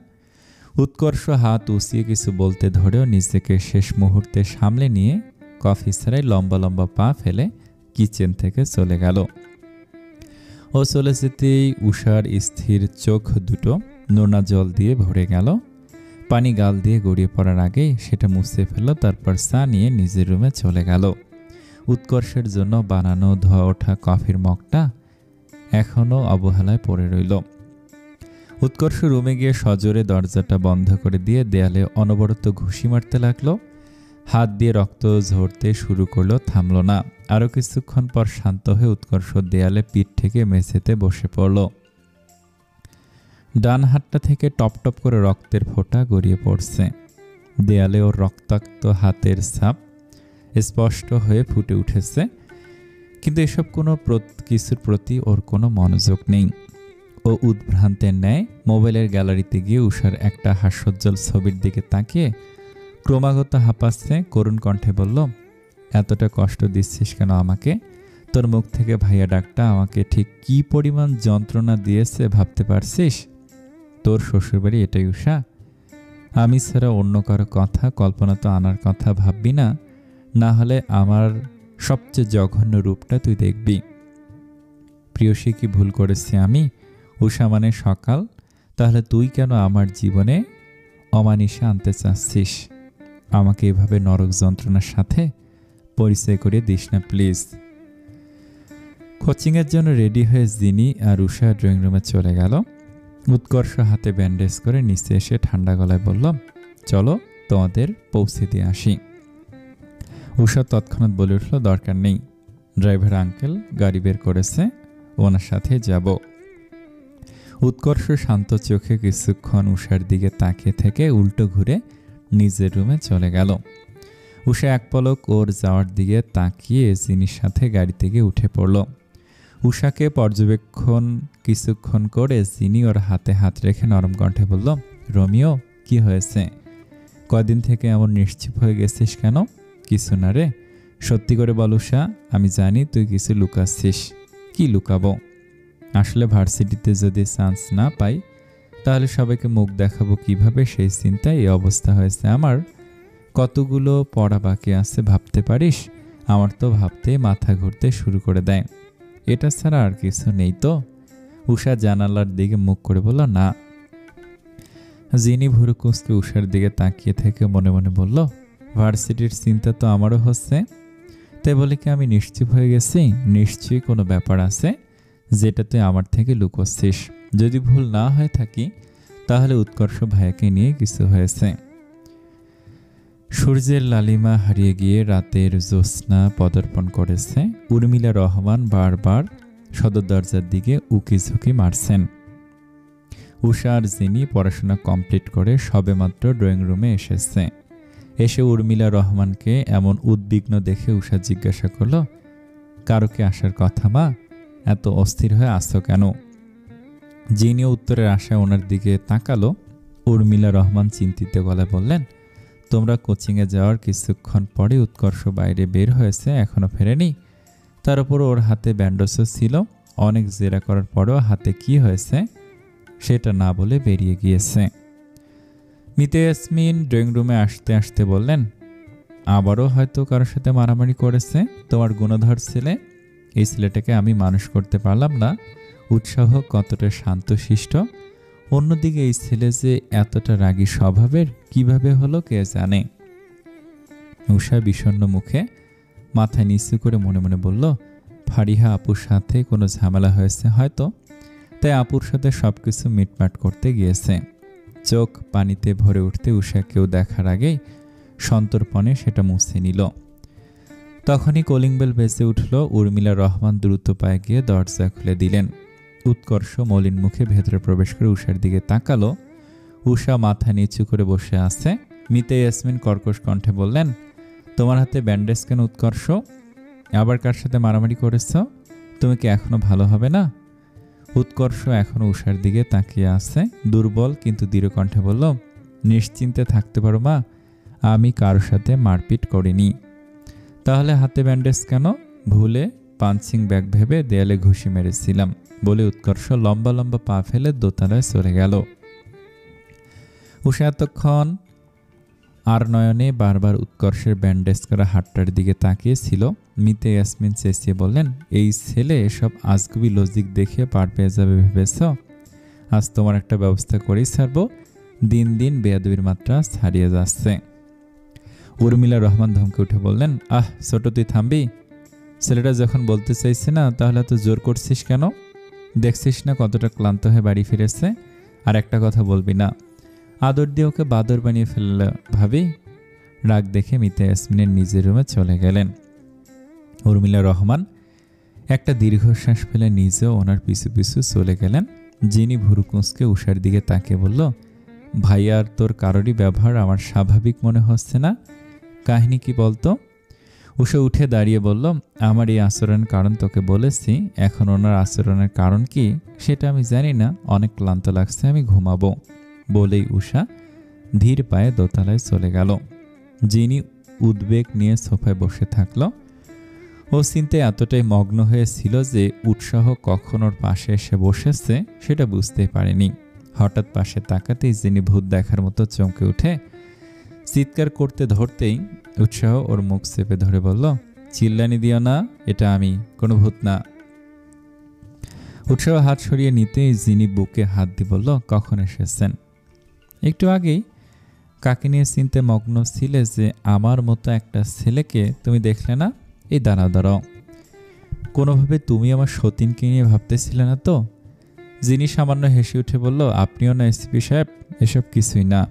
S1: উৎকর্ষ হাত উঁচিয়ে কিছু বলতে ধরেও নিজেকে শেষ মুহূর্তে সামলে নিয়ে কফি ছাড়াই লম্বা লম্বা পা ফেলে কিচেন থেকে চলে গেল। ও চলে যেতেই উষার স্থির চোখ দুটো নোনা জল দিয়ে ভরে গেল। পানি গাল দিয়ে গড়িয়ে পড়ার আগেই সেটা মুছে ফেলল। তারপর চা নিয়ে নিজের রুমে চলে গেল। উৎকর্ষের জন্য বানানো ধোয়া ওঠা কফির মগটা এখনও অবহেলায় পড়ে রইল। উৎকর্ষ রুমে গিয়ে সজোরে দরজাটা বন্ধ করে দিয়ে দেয়ালে অনবরত ঘুষি মারতে লাগলো। হাত দিয়ে রক্ত ঝরতে শুরু করলো, থামল না। আরও কিছুক্ষণ পর শান্ত হয়ে উৎকর্ষ দেয়ালে পিঠ থেকে মেঝেতে বসে পড়ল। ডান হাতটা থেকে টপ টপ করে রক্তের ফোঁটা গড়িয়ে পড়ছে। দেয়ালে ওর রক্তাক্ত হাতের ছাপ স্পষ্ট হয়ে ফুটে উঠেছে, কিন্তু এসব কিছুর প্রতি ওর কোনো মনোযোগ নেই। ও উদ্ভ্রান্তের ন্যায় মোবাইলের গ্যালারিতে গিয়ে উষার একটা হাস্যোজ্জ্বল ছবির দিকে তাকিয়ে ক্রমাগত হাঁপাচ্ছে। করুণ কণ্ঠে বলল, এতটা কষ্ট দিচ্ছিস কেন আমাকে? তোর মুখ থেকে ভাইয়া ডাকটা আমাকে ঠিক কি পরিমাণ যন্ত্রণা দিয়েছে ভাবতে পারছিস? তোর শ্বশুরবাড়ি এটাই উষা? আমি ছাড়া অন্য কারো কথা কল্পনা তো আনার কথা ভাববি না, না হলে আমার সবচেয়ে জঘন্য রূপটা তুই দেখবি। প্রিয়সী কি ভুল করেছি আমি? উষা মানে সকাল, তাহলে তুই কেন আমার জীবনে অমানিসা আনতে চাচ্ছিস? আমাকে এভাবে নরক যন্ত্রণার সাথে পরিচয় করে দিস না প্লিজ। কোচিংয়ের জন্য রেডি হয়ে জিনি আর উষা ড্রয়িং রুমে চলে গেল। উৎকর্ষ হাতে ব্যান্ডেজ করে নিচে এসে ঠান্ডা গলায় বলল, চলো তোমাদের পৌঁছে দিয়ে আসি। উষা তৎক্ষণাৎ বলে উঠল, দরকার নেই, ড্রাইভার আঙ্কেল গাড়ি বের করেছে, ওনার সাথে যাব। উৎকর্ষ শান্ত চোখে কিছুক্ষণ উষার দিকে তাকিয়ে থেকে উল্টো ঘুরে নিজের রুমে চলে গেল। উষা এক পলক ওর যাওয়ার দিকে তাকিয়ে জিনির সাথে গাড়ি থেকে উঠে পড়ল। উষাকে পর্যবেক্ষণ কিছুক্ষণ করে জিনি ওর হাতে হাত রেখে নরম কণ্ঠে বলল, রোমিও কি হয়েছে? কদিন থেকে এমন নিশ্চুপ হয়ে গেছিস কেন? কিছু না রে, সত্যি করে বল উষা, আমি জানি তুই কিছু লুকাচ্ছিস। কি লুকাবো? আসলে ভার্সিটিতে যদি চান্স না পাই তাহলে সবাইকে মুখ দেখাবো কিভাবে, সেই চিন্তায় এই অবস্থা হয়েছে আমার। কতগুলো পড়া বাকি আছে ভাবতে পারিস? আমার তো ভাবতে মাথা ঘুরতে শুরু করে দেয়। এটা ছাড়া আর কিছু নেই তো? উষা জানালার দিকে মুখ করে বলল, না। জিনি ভুরু কুঁচকে উষার দিকে তাকিয়ে থেকে মনে মনে বলল, ভার্সিটির চিন্তা তো আমারও হচ্ছে। তাই বলে কি আমি নিশ্চুপ হয়ে গেছি? নিশ্চয়ই কোনো ব্যাপার আছে যেটা তুই আমার থেকে লুকোচ্ছিস। যদি ভুল না হয়ে থাকি তাহলে উৎকর্ষ ভাইয়াকে নিয়ে কিছু হয়েছে। সূর্যের লালিমা হারিয়ে গিয়ে রাতের জ্যোৎস্না পদার্পণ করেছে। উর্মিলা রহমান বারবার সদর দরজার দিকে উকি ঝুঁকি মারছেন। উষা আর জিনি পড়াশোনা কমপ্লিট করে সবেমাত্র ড্রয়িং রুমে এসেছে। এসে উর্মিলা রহমানকে এমন উদ্বিগ্ন দেখে উষা জিজ্ঞাসা করল, কারো কি আসার কথা মা? এত অস্থির হয়ে আসছো কেন? জিনিও উত্তরের আশায় ওনার দিকে তাকালো। উর্মিলা রহমান চিন্তিত গলায় বললেন, তোমরা কোচিংয়ে যাওয়ার কিছুক্ষণ পরে উৎকর্ষ বাইরে বের হয়েছে, এখনো ফেরেনি। তার উপর ওর হাতে ব্যান্ডেজও ছিল। অনেক জেরা করার পরেও হাতে কি হয়েছে সেটা না বলে বেরিয়ে গিয়েছে। মিতে ইয়াসমিন ড্রয়িং রুমে আসতে আসতে বললেন, আবারও হয়তো কারোর সাথে মারামারি করেছে। তোমার গুণধর ছেলে, এই ছেলেটাকে আমি মানুষ করতে পারলাম না। উৎসাহ কতটা শান্তশিষ্ট, অন্যদিকে এই ছেলে যে এতটা রাগী স্বভাবের কিভাবে হলো কে জানে। উষা বিষণ্ণ মুখে মাথা নিচু করে মনে মনে বলল, ফারিহা আপুর সাথে কোনো ঝামেলা হয়েছে হয়তো, তাই আপুর সাথে সবকিছু মিটমাট করতে গিয়েছে। চোখ পানিতে ভরে উঠতে উষা কেউ দেখার আগেই সন্তর্পণে সেটা মুছে নিল। তখনই কলিং বেল বেজে উঠল। উর্মিলা রহমান দ্রুত পায়ে গিয়ে দরজা খুলে দিলেন। উৎকর্ষ মলিন মুখে ভেতরে প্রবেশ করে উষার দিকে তাকালো। উষা মাথা নিচু করে বসে আছে। মিতে ইয়াসমিন কর্কশ কণ্ঠে বললেন, তোমার হাতে ব্যান্ডেজ কেন উৎকর্ষ? আবার কার সাথে মারামারি করেছ? তুমি কি এখনো ভালো হবে না? উৎকর্ষ এখনো উষার দিকে তাকিয়ে আছে। দুর্বল কিন্তু দৃঢ় কণ্ঠে বলল, নিশ্চিন্তে থাকতে পারো মা, আমি কারোর সাথে মারপিট করিনি। তাহলে হাতে ব্যান্ডেজ কেন? ভুলে পাঞ্চিং ব্যাগ ভেবে দেয়ালে ঘুষি মেরেছিলাম বলে উৎকর্ষ লম্বা লম্বা পা ফেলে দোতলায় চলে গেল। উষা এতক্ষণ আর নয়নে বারবার উৎকর্ষের ব্যান্ডেজ করা হাতটার দিকে তাকিয়েছিল। মিতে ইয়াসমিন চেঁচিয়ে বললেন, এই ছেলে এসব আজগুবি লজিক দেখে পার পেয়ে যাবে ভেবেছ? আজ তোমার একটা ব্যবস্থা করেই ছাড়ব। দিন দিন বেয়াদবির মাত্রা ছাড়িয়ে যাচ্ছে। উর্মিলা রহমান ধমকে উঠে বললেন, আহ ছোট, তুই থামবি? ছেলেটা যখন বলতে চাইছে না তাহলে তো জোর করছিস কেন? দেখছিস না কতটা ক্লান্ত হয়ে বাড়ি ফিরেছে? আর একটা কথা বলবি না। আদর দিয়ে ওকে বাদর বানিয়ে ফেললে ভাবি। রাগ দেখে মিতে ইয়াসমিনের নিজের রুমে চলে গেলেন। উর্মিলা রহমান একটা দীর্ঘশ্বাস ফেলে নিজেও ওনার পিছু পিছু চলে গেলেন। যিনি ভুরু কুঁচকে উষার দিকে তাকিয়ে বলল, ভাইয়া আর তোর কারোরই ব্যবহার আমার স্বাভাবিক মনে হচ্ছে না, কাহিনী কি বলতো? উষা উঠে দাঁড়িয়ে বলল, আমার এই আচরণের কারণ তোকে বলেছি, এখন ওনার আচরণের কারণ কি সেটা আমি জানি না, অনেক ক্লান্ত লাগছে, আমি ঘুমাবো। বলেই উষা ধীর পায়ে দোতলায় চলে গেল। যিনি উদ্বেগ নিয়ে সোফায় বসে থাকল। ও চিন্তায় এতটাই মগ্ন হয়েছিল যে উৎসাহ কখন ওর পাশে এসে বসেছে সেটা বুঝতেই পারেনি। হঠাৎ পাশে তাকাতেই যিনি ভূত দেখার মতো চমকে উঠে চিৎকার করতে ধরতেই উৎসাহ ওর মুখ চেপে ধরে বলল, চিল্লানি দিও না, এটা আমি, কোনো ভূত না। উৎসাহ হাত সরিয়ে নিতেই যিনি বুকে হাত দিয়ে বলল, কখন এসেছেন? একটু আগেই। কাকে নিয়ে চিনতে মগ্ন ছিলে যে আমার মতো একটা ছেলেকে তুমি দেখলে না? এই দাঁড়াও, কোনোভাবে তুমি আমার সতীনকে নিয়ে ভাবতেছিলে না তো? যিনি সামান্য হেসে উঠে বলল, আপনিও না এসপি সাহেব, এসব কিছুই না।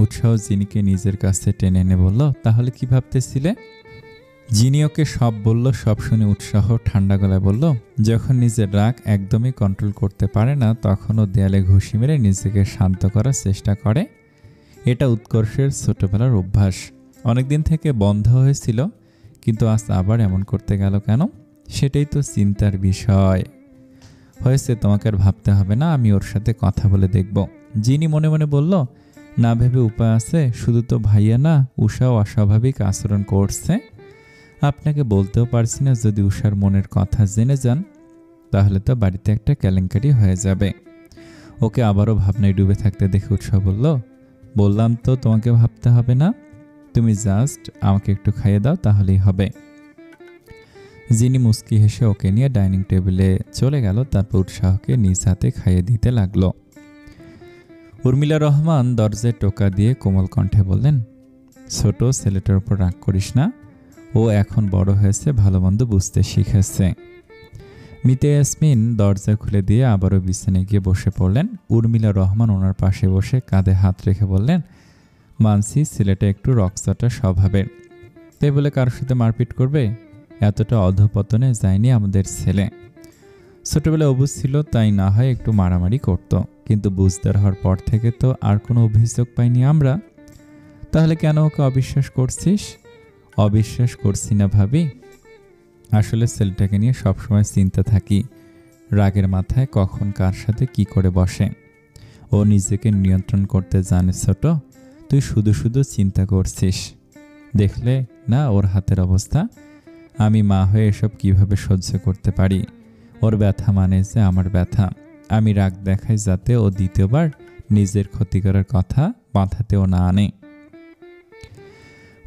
S1: উৎসাহ যিনিকে নিজের কাছে টেনে এনে বলল, তাহলে কি ভাবতেছিলে? যিনি ওকে সব বলল। সব শুনে উৎসাহ ঠান্ডা গলায় বলল, যখন নিজের রাগ একদমই কন্ট্রোল করতে পারে না তখন ও দেয়ালে ঘুষি মেরে নিজেকে শান্ত করার চেষ্টা করে। এটা উৎকর্ষের ছোটবেলার অভ্যাস, অনেকদিন থেকে বন্ধ হয়েছিল, কিন্তু আজ আবার এমন করতে গেল কেন? সেটাই তো চিন্তার বিষয়। হয়েছে, তোমাকে আর ভাবতে হবে না, আমি ওর সাথে কথা বলে দেখব। যিনি মনে মনে বলল, না ভেবে উপায় আছে, শুধু তো ভাইয়া না, উষাও অস্বাভাবিক আচরণ করছে। আপনাকে বলতেও পারছি না, যদি উষার মনের কথা জেনে যান তাহলে তো বাড়িতে একটা কেলেঙ্কারি হয়ে যাবে। ওকে আবারও ভাবনায় ডুবে থাকতে দেখে উৎসাহ বলল, বললাম তো তোমাকে ভাবতে হবে না, তুমি জাস্ট আমাকে একটু খাইয়ে দাও তাহলেই হবে। যিনি মুস্কি হেসে ওকে নিয়ে ডাইনিং টেবিলে চলে গেল। তারপর উৎসাহকে নিজ হাতে খাইয়ে দিতে লাগলো। উর্মিলা রহমান দরজায় টোকা দিয়ে কোমল কণ্ঠে বললেন, ছোট ছেলেটার উপর রাগ করিস না, ও এখন বড় হয়েছে, ভালো মন্দ বুঝতে শিখেছে। মিতে ইয়াসমিন দরজা খুলে দিয়ে আবারও বিছানায় গিয়ে বসে পড়লেন। উর্মিলা রহমান ওনার পাশে বসে কাঁধে হাত রেখে বললেন, মানসি ছেলেটা একটু রক্সাটা স্বভাবের, তাই বলে কারোর সাথে মারপিট করবে? এতটা অধপতনে যায়নি আমাদের ছেলে। ছোটবেলায় অবুঝ ছিল, তাই না হয় একটু মারামারি করত, কিন্তু বুঝদার হওয়ার পর থেকে তো আর কোনো অভিযোগ পাইনি আমরা। তাহলে কেন ওকে অবিশ্বাস করছিস? অবিশ্বাস করছি না ভাবি, আসলে ছেলেটাকে নিয়ে সবসময় চিন্তা থাকি, রাগের মাথায় কখন কার সাথে কি করে বসে। ও নিজেকে নিয়ন্ত্রণ করতে জানে ছোট, তুই শুধু শুধু চিন্তা করছিস, দেখলে না ওর হাতের অবস্থা। আমি মা হয়ে এসব কিভাবে সহ্য করতে পারি? ওর ব্যথা মানে যে আমার ব্যথা। আমি রাগ দেখাই যাতে ও দ্বিতীয়বার নিজের ক্ষতি করার কথা মাথাতেও না আনে।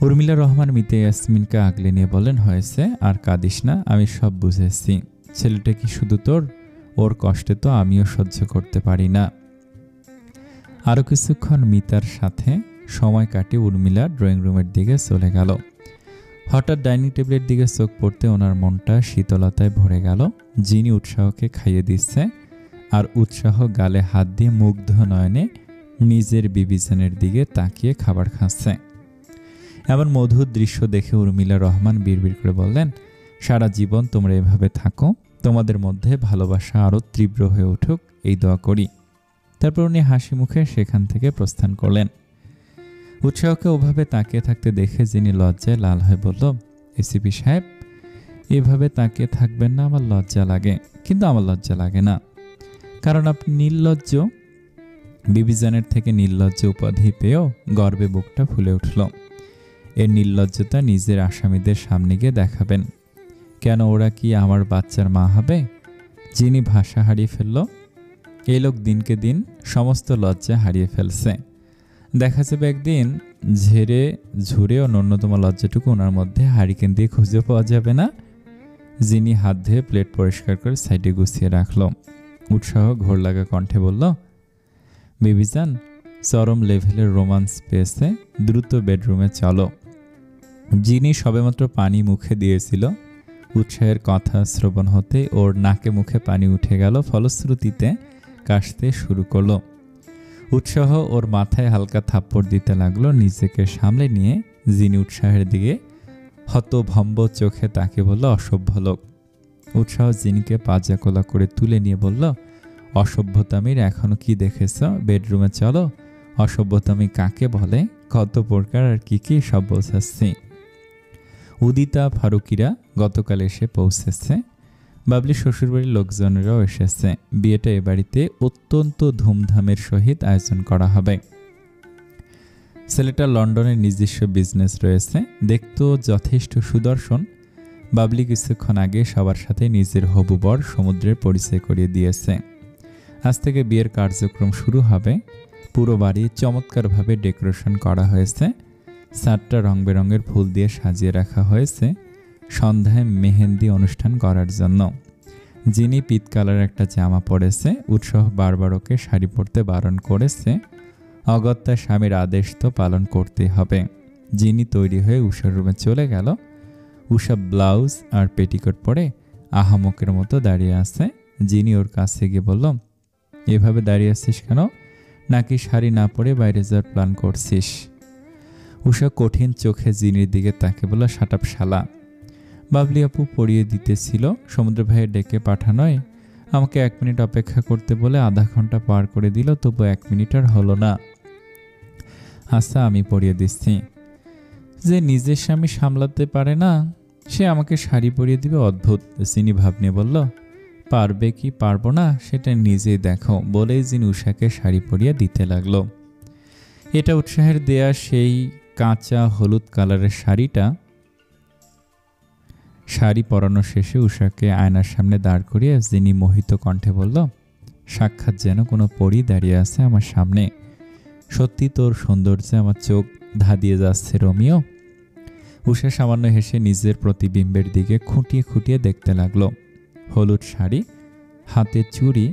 S1: উর্মিলা রহমান মিতে ইয়াসমিনকে আগলে নিয়ে বলেন, হয়েছে, আর কাঁদিস না, আমি সব বুঝেছি। ছেলেটা কি শুধু তোর? ওর কষ্টে তো আমিও সহ্য করতে পারি না। আরও কিছুক্ষণ মিতার সাথে সময় কাটিয়ে উর্মিলা ড্রয়িং রুমের দিকে চলে গেল। হঠাৎ ডাইনিং টেবিলের দিকে চোখ পড়তে ওনার মনটা শীতলতায় ভরে গেল। যিনি উৎসাহকে খাইয়ে দিচ্ছে আর উৎসাহ গালে হাত দিয়ে মুগ্ধ নয়নে নিজের বিবিজনের দিকে তাকিয়ে খাবার খাচ্ছে। এমন মধুর দৃশ্য দেখে উর্মিলা রহমান বিড়বিড় করে বললেন, সারা জীবন তোমরা এভাবে থাকো, তোমাদের মধ্যে ভালোবাসা আরও তীব্র হয়ে উঠুক, এই দোয়া করি। তারপর উনি হাসি মুখে সেখান থেকে প্রস্থান করলেন। উৎসাহকে ওভাবে তাকিয়ে থাকতে দেখে যিনি লজ্জায় লাল হয়ে বলল, এসিপি সাহেব, এভাবে তাকিয়ে থাকবেন না, আমার লজ্জা লাগে। কিন্তু আমার লজ্জা লাগে না, কারণ আপনি নির্লজ্জ। বিবিজানের থেকে নির্লজ্জ উপাধি পেয়েও গর্বে বুকটা ফুলে উঠল। এর নির্লজ্জতা নিজের আসামিদের সামনে গিয়ে দেখাবেন। কেন, ওরা কি আমার বাচ্চার মা হবে? যিনি ভাষা হারিয়ে ফেলল। এই লোক দিনকে দিন সমস্ত লজ্জা হারিয়ে ফেলছে। দেখা যাবে একদিন ঝেড়ে ঝুড়ে ও ন্যূনতম লজ্জাটুকু ওনার মধ্যে হারিকেন দিয়ে খুঁজে পাওয়া যাবে না। যিনি হাত ধুয়ে প্লেট পরিষ্কার করে সাইডে গুছিয়ে রাখল। উৎসাহ ঘোর লাগা কণ্ঠে বলল, বিবিজান, চরম লেভেলের রোমান্স পেয়েছে, দ্রুত বেডরুমে চলো। যিনি সবেমাত্র পানি মুখে দিয়েছিল, উৎসাহের কথা শ্রবণ হতে ওর নাকে মুখে পানি উঠে গেল। ফলশ্রুতিতে কাশতে শুরু করলো। উৎসাহ ওর মাথায় হালকা থাপ্পড় দিতে লাগলো। নিজেকে সামলে নিয়ে যিনি উৎসাহের দিকে হতভম্ব চোখে তাকে বলল, অসভ্য লোক। উৎসাহ যিনিকে পাজাকোলা করে তুলে নিয়ে বলল, অসভ্যতামির এখনো কি দেখেছ? বেডরুমে চলো। অসভ্যতামি কাকে বলে, কত প্রকার আর কি কি সব বোঝাচ্ছি। উদিতা ফারুকিরা গতকাল এসে পৌঁছেছে। বাবলি শ্বশুরবাড়ির লোকজনেরাও এসেছে। বিয়েটা এ বাড়িতে অত্যন্ত ধুমধামের সহিত আয়োজন করা হবে। ছেলেটা লন্ডনের নিজস্ব বিজনেস রয়েছে, দেখতেও যথেষ্ট সুদর্শন। বাবলি কিছুক্ষণ আগে সবার সাথে নিজের হবু বর সমুদ্রের পরিচয় করিয়ে দিয়েছে। আজ থেকে বিয়ের কার্যক্রম শুরু হবে। পুরো বাড়ি চমৎকারভাবে ডেকোরেশন করা হয়েছে। ছাদটা রং বেরঙের ফুল দিয়ে সাজিয়ে রাখা হয়েছে সন্ধ্যায় মেহেন্দি অনুষ্ঠান করার জন্য। যিনি পিত কালার একটা জামা পরেছে, উৎসাহ বারবার ওকে শাড়ি পরতে বারণ করেছে। অগত্যা স্বামীর আদেশ তো পালন করতেই হবে। যিনি তৈরি হয়ে উষার রুমে চলে গেল। উষা ব্লাউজ আর পেটিকোট পরে আহামকের মতো দাঁড়িয়ে আছে। যিনি ওর কাছে গিয়ে বলল, এভাবে দাঁড়িয়ে আছিস কেন? নাকি শাড়ি না পরে বাইরে যাওয়ার প্ল্যান করছিস? উষা কঠিন চোখে জিনির দিকে তাকে বলল, শাটাপ শালা। বাবলি আপু পরিয়ে দিতেছিল, সমুদ্র ভাইয়ের ডেকে পাঠানোয় আমাকে 1 মিনিট অপেক্ষা করতে বলে আধা ঘন্টা পার করে দিল, তবু 1 মিনিট আর হলো না। আচ্ছা, আমি পরিয়ে দিচ্ছি। যে নিজের স্বামী সামলাতে পারে না, সে আমাকে শাড়ি পরিয়ে দিবে, অদ্ভুত। যিনি ভাব নিয়ে বলল, পারবে কি পারবো না সেটা নিজেই দেখো, বলেই যিনি উষাকে শাড়ি পরিয়ে দিতে লাগলো। এটা উৎসাহের দেয়া সেই কাঁচা হলুদ কালারের শাড়িটা। শাড়ি পরানো শেষে উষাকে আয়নার সামনে দাঁড় করিয়ে যিনি মোহিত কণ্ঠে বলল, সাক্ষাৎ যেন কোনো পরী দাঁড়িয়ে আছে আমার সামনে। সত্যি তোর সৌন্দর্যে আমার চোখ ধাঁধিয়ে যাচ্ছে রোমিও। উষা সামান্য হেসে নিজের প্রতিবিম্বের দিকে খুঁটিয়ে খুঁটিয়ে দেখতে লাগলো। হলুদ শাড়ি, হাতে চুড়ি,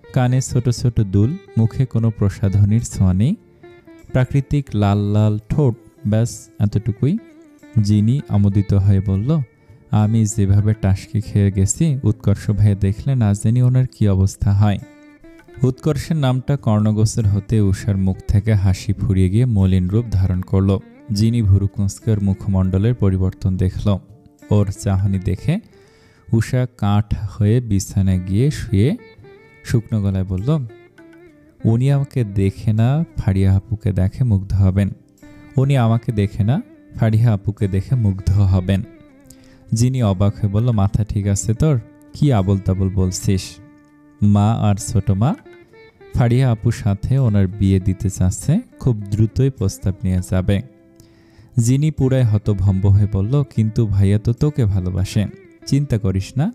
S1: কানে ছোট ছোট দুল, মুখে কোনো প্রসাধনীর ছোঁয়া নেই, প্রাকৃতিক লাল লাল ঠোঁট, ব্যাস এতটুকুই। যিনি আমোদিত হয়ে বলল, আমি যেভাবে টাসকি খেয়ে গেছি, উৎকর্ষ ভাইয়া দেখলে না জানি ওনার কি অবস্থা হয়। উৎকর্ষের নামটা কর্ণগোচর হতে উষার মুখ থেকে হাসি ফুরিয়ে গিয়ে মলিন রূপ ধারণ করল। যিনি ভুরু কুঁচকে মুখমণ্ডলের পরিবর্তন দেখল। ওর চাহনি দেখে উষা কাঠ হয়ে বিছানায় গিয়ে শুয়ে শুকনো গলায় বলল, উনি আমাকে দেখে না ফারিয়া আপুকে দেখে মুগ্ধ হবেন। উনি আমাকে দেখে না ফারিয়া আপুকে দেখে মুগ্ধ হবেন। যিনি অবাক হয়ে বলল, মাথা ঠিক আছে তোর? কি আবল তাবল বলছিস? মা আর ছোট মা ফারিয়া আপুর সাথে ওনার বিয়ে দিতে চাচ্ছে, খুব দ্রুতই প্রস্তাব নিয়ে যাবে। জিনি পুরাই হতভম্ব হয়ে বলল, কিন্তু ভাইয়া তো তোকে ভালোবাসেন, চিন্তা করিস না,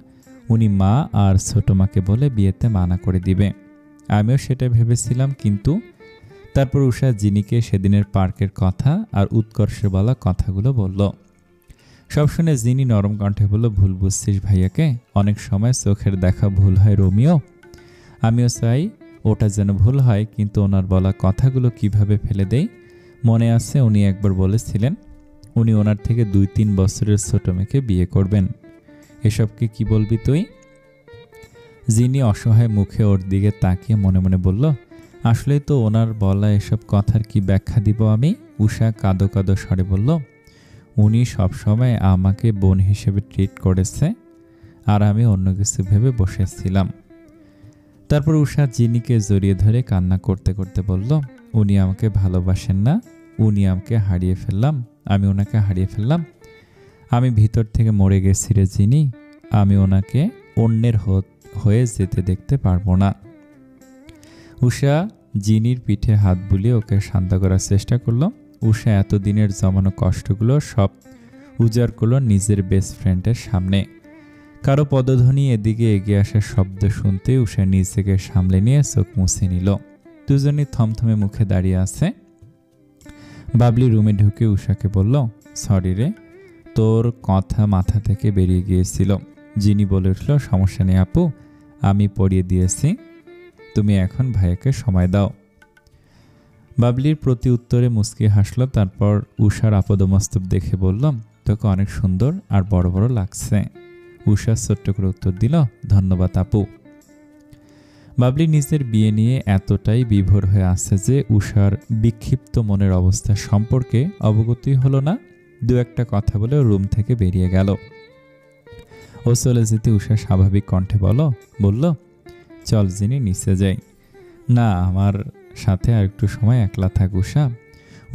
S1: উনি মা আর ছোট মাকে বলে বিয়েতে মানা করে দিবে। আমিও সেটা ভেবেছিলাম, কিন্তু তারপর উষা জিনিকে সেদিনের পার্কের কথা আর উৎকর্ষে বলা কথাগুলো বলল। সব শুনে জিনি নরম কণ্ঠে বলল, ভুল বুঝছিস ভাইয়াকে, অনেক সময় চোখের দেখা ভুল হয় রোমিও, আমিও চাই ওটা যেন ভুল হয়, কিন্তু ওনার বলা কথাগুলো কিভাবে ফেলে দেই। মনে আছে উনি একবার বলেছিলেন উনি ওনার থেকে 2-3 বছরের ছোট মেয়েকে বিয়ে করবেন। এসবকে কি বলবি তুই? জিনি অসহায় মুখে ওর দিকে তাকিয়ে মনে মনে বলল, আসলেই তো ওনার বলা এসব কথার কি ব্যাখ্যা দিব আমি? উষা কাঁদো কাঁদো স্বরে বলল, উনি সবসময় আমাকে বোন হিসেবে ট্রিট করেছে, আর আমি অন্য কিছু ভেবে বসেছিলাম। তারপর উষা জিনিকে জড়িয়ে ধরে কান্না করতে করতে বলল, উনি আমাকে ভালোবাসেন না, উনি আমাকে হারিয়ে ফেললাম, আমি ওনাকে হারিয়ে ফেললাম, আমি ভিতর থেকে মরে গেছি রে জিনি, আমি ওনাকে অন্যের হয়ে যেতে দেখতে পারবো না। উষা জিনির পিঠে হাত বুলিয়ে ওকে শান্ত করার চেষ্টা করলো। উষা এতদিনের জমানো কষ্টগুলো সব উজাড় করলো নিজের বেস্ট ফ্রেন্ডের সামনে। কারো পদধ্বনি এদিকে এগিয়ে আসার শব্দ শুনতে উষা নিজেকে সামলে নিয়ে চোখ মুছে নিল। দুজনই থমথমে মুখে দাঁড়িয়ে আছে। বাবলি রুমে ঢুকে উষাকে বলল, সরি রে, তোর কথা মাথা থেকে বেরিয়ে গিয়েছিল। জিনি বলে উঠল, সমস্যা নেই আপু, আমি পড়িয়ে দিয়েছি, তুমি এখন ভাইয়াকে সময় দাও। বাবলির প্রতি উত্তরে মুচকি হাসল। তারপর উষার আপদমস্তক দেখে বলল, তোকে অনেক সুন্দর আর বড় বড় লাগছে। উষা ছোট্ট করে উত্তর দিল, ধন্যবাদ আপু। বাবলি নিজের বিয়ে নিয়ে এতটাই বিভোর হয়ে আছে যে উষার বিক্ষিপ্ত মনের অবস্থা সম্পর্কে অবগতই হলো না। দু একটা কথা বলে রুম থেকে বেরিয়ে গেল। ও চলে যেতে উষা স্বাভাবিক কণ্ঠে বলল, চল জিনি নিচে যাই। না, আমার সাথে আর একটু সময় একলা থাক উষা।